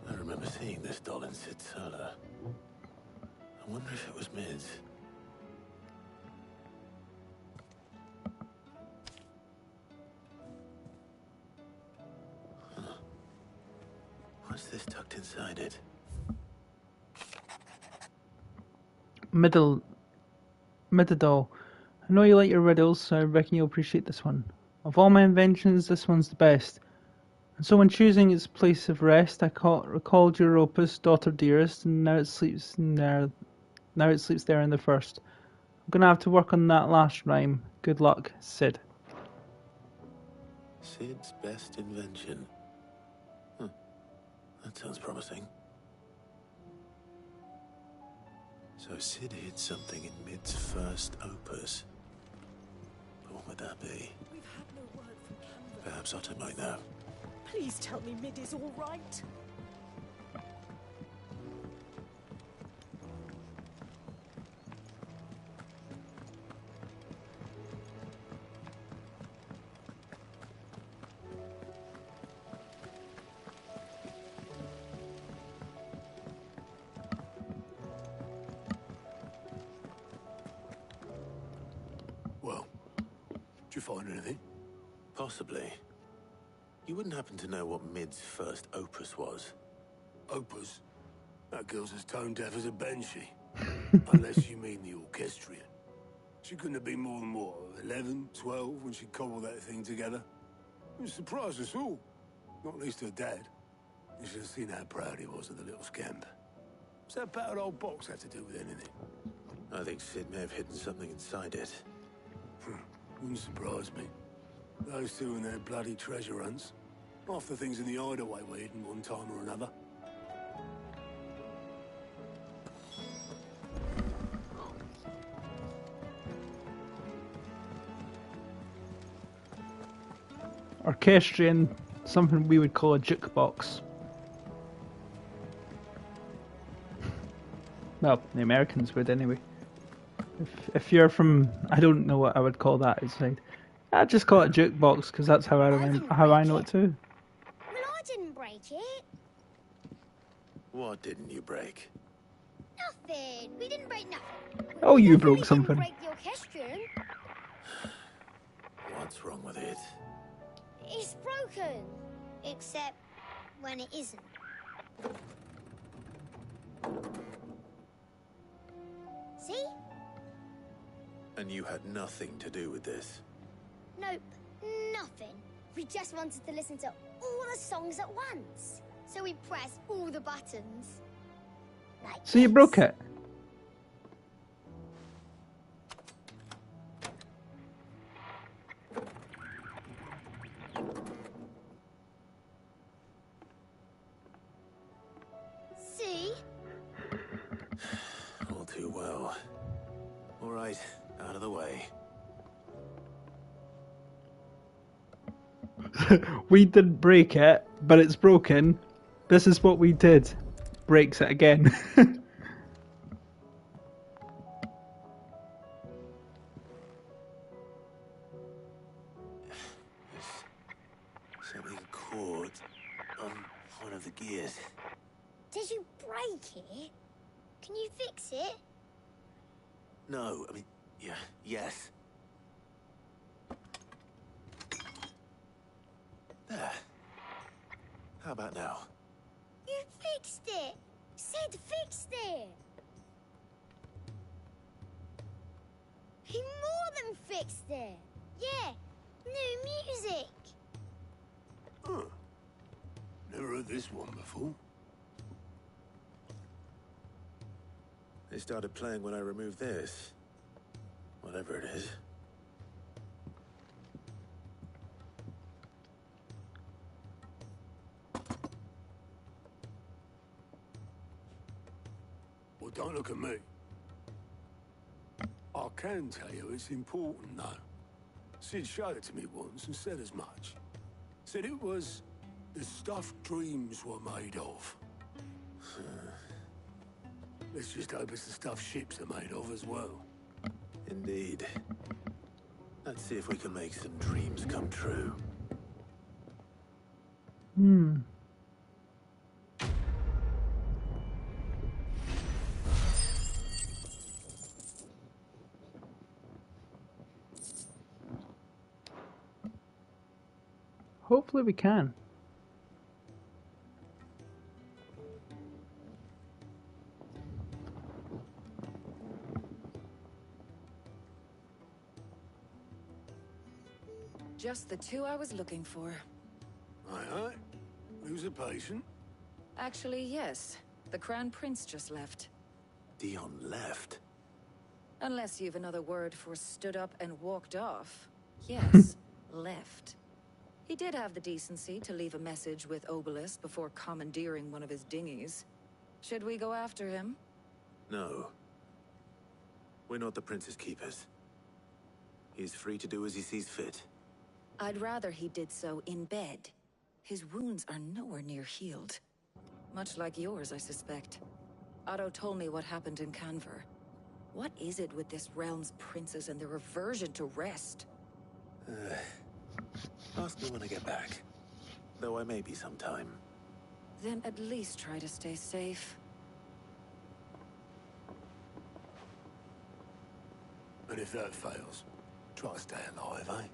I remember seeing this doll in Sid's cellar. I wonder if it was Mid's. What's this tucked inside it? Midadol. I know you like your riddles, so I reckon you'll appreciate this one. Of all my inventions, this one's the best. And so when choosing its place of rest, I recalled Europa's daughter dearest, and now it sleeps there. Now it sleeps there in the first. I'm gonna have to work on that last rhyme. Good luck, Sid. Sid's best invention. That sounds promising. So Sid hid something in Mid's first opus. But what would that be? We've had no word from Canberra. Perhaps Otto might know. Please tell me Mid is all right. Well, did you find anything? Possibly. You wouldn't happen to know what Mid's first opus was? Opus? That girl's as tone deaf as a banshee. Unless you mean the orchestrion. She couldn't have been more than, what, 11, 12 when she cobbled that thing together? It surprised us all. Not least her dad. You should have seen how proud he was of the little scamp. What's that battered old box had to do with anything? I think Sid may have hidden something inside it. Wouldn't surprise me. Those two and their bloody treasure hunts. Half the things in the hideaway were hidden one time or another. Orchestrion, something we would call a jukebox. Well, the Americans would anyway. If you're from, I don't know what I would call that outside. I'd just call it jukebox because that's how I remember, how I know it too. Well, I didn't break it. What didn't you break? Nothing. We didn't break nothing. Oh, you broke Didn't something. break the orchestrion. What's wrong with it? It's broken. Except when it isn't. See? And you had nothing to do with this? Nope, nothing. We just wanted to listen to all the songs at once. So we pressed all the buttons. Like So you broke it? See? All too well. All right, out of the way. We didn't break it, but it's broken. This is what we did. Breaks it again. Something caught on one of the gears. Did you break it? Can you fix it? No, I mean, yeah, yes. There. How about now? You fixed it! Sid fixed it! He more than fixed it! Yeah, new music! Huh. Never heard this one before. They started playing when I removed this. Whatever it is. Well, don't look at me. I can tell you it's important, though. Sid showed it to me once and said as much. Said it was the stuff dreams were made of. Let's just hope it's the stuff ships are made of as well. Indeed. Let's see if we can make some dreams come true. Hmm. Hopefully we can. Just the two I was looking for. Aye, aye. Who's a patient? Actually, yes. The Crown Prince just left. Dion left? Unless you've another word for stood up and walked off. Yes, left. He did have the decency to leave a message with Obelisk before commandeering one of his dinghies. Should we go after him? No. We're not the Prince's keepers. He's free to do as he sees fit. I'd rather he did so in bed. His wounds are nowhere near healed. Much like yours, I suspect. Otto told me what happened in Canver. What is it with this realm's princes and their aversion to rest? Ask me when I get back. Though I may be sometime. Then at least try to stay safe. And if that fails, try to stay alive, eh?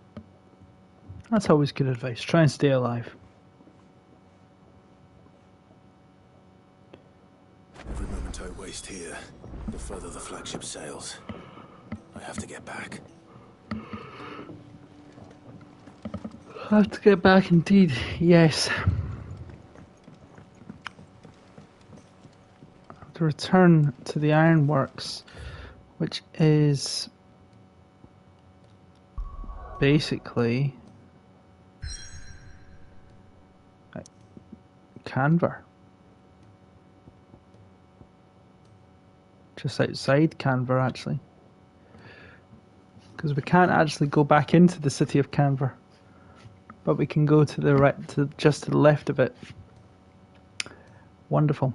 That's always good advice. Try and stay alive. Every moment I waste here, the further the flagship sails. I have to get back. I have to get back indeed, yes. I have to return to the ironworks, which is basically Canver. Just outside Canver, actually. Because we can't actually go back into the city of Canver. But we can go to the right, just to the left of it. Wonderful.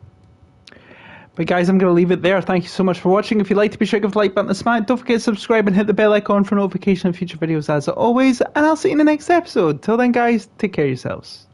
But guys, I'm going to leave it there. Thank you so much for watching. If you'd like to be sure to give the like button a smack, don't forget to subscribe and hit the bell icon for notification of future videos as always. And I'll see you in the next episode. Till then guys, take care of yourselves.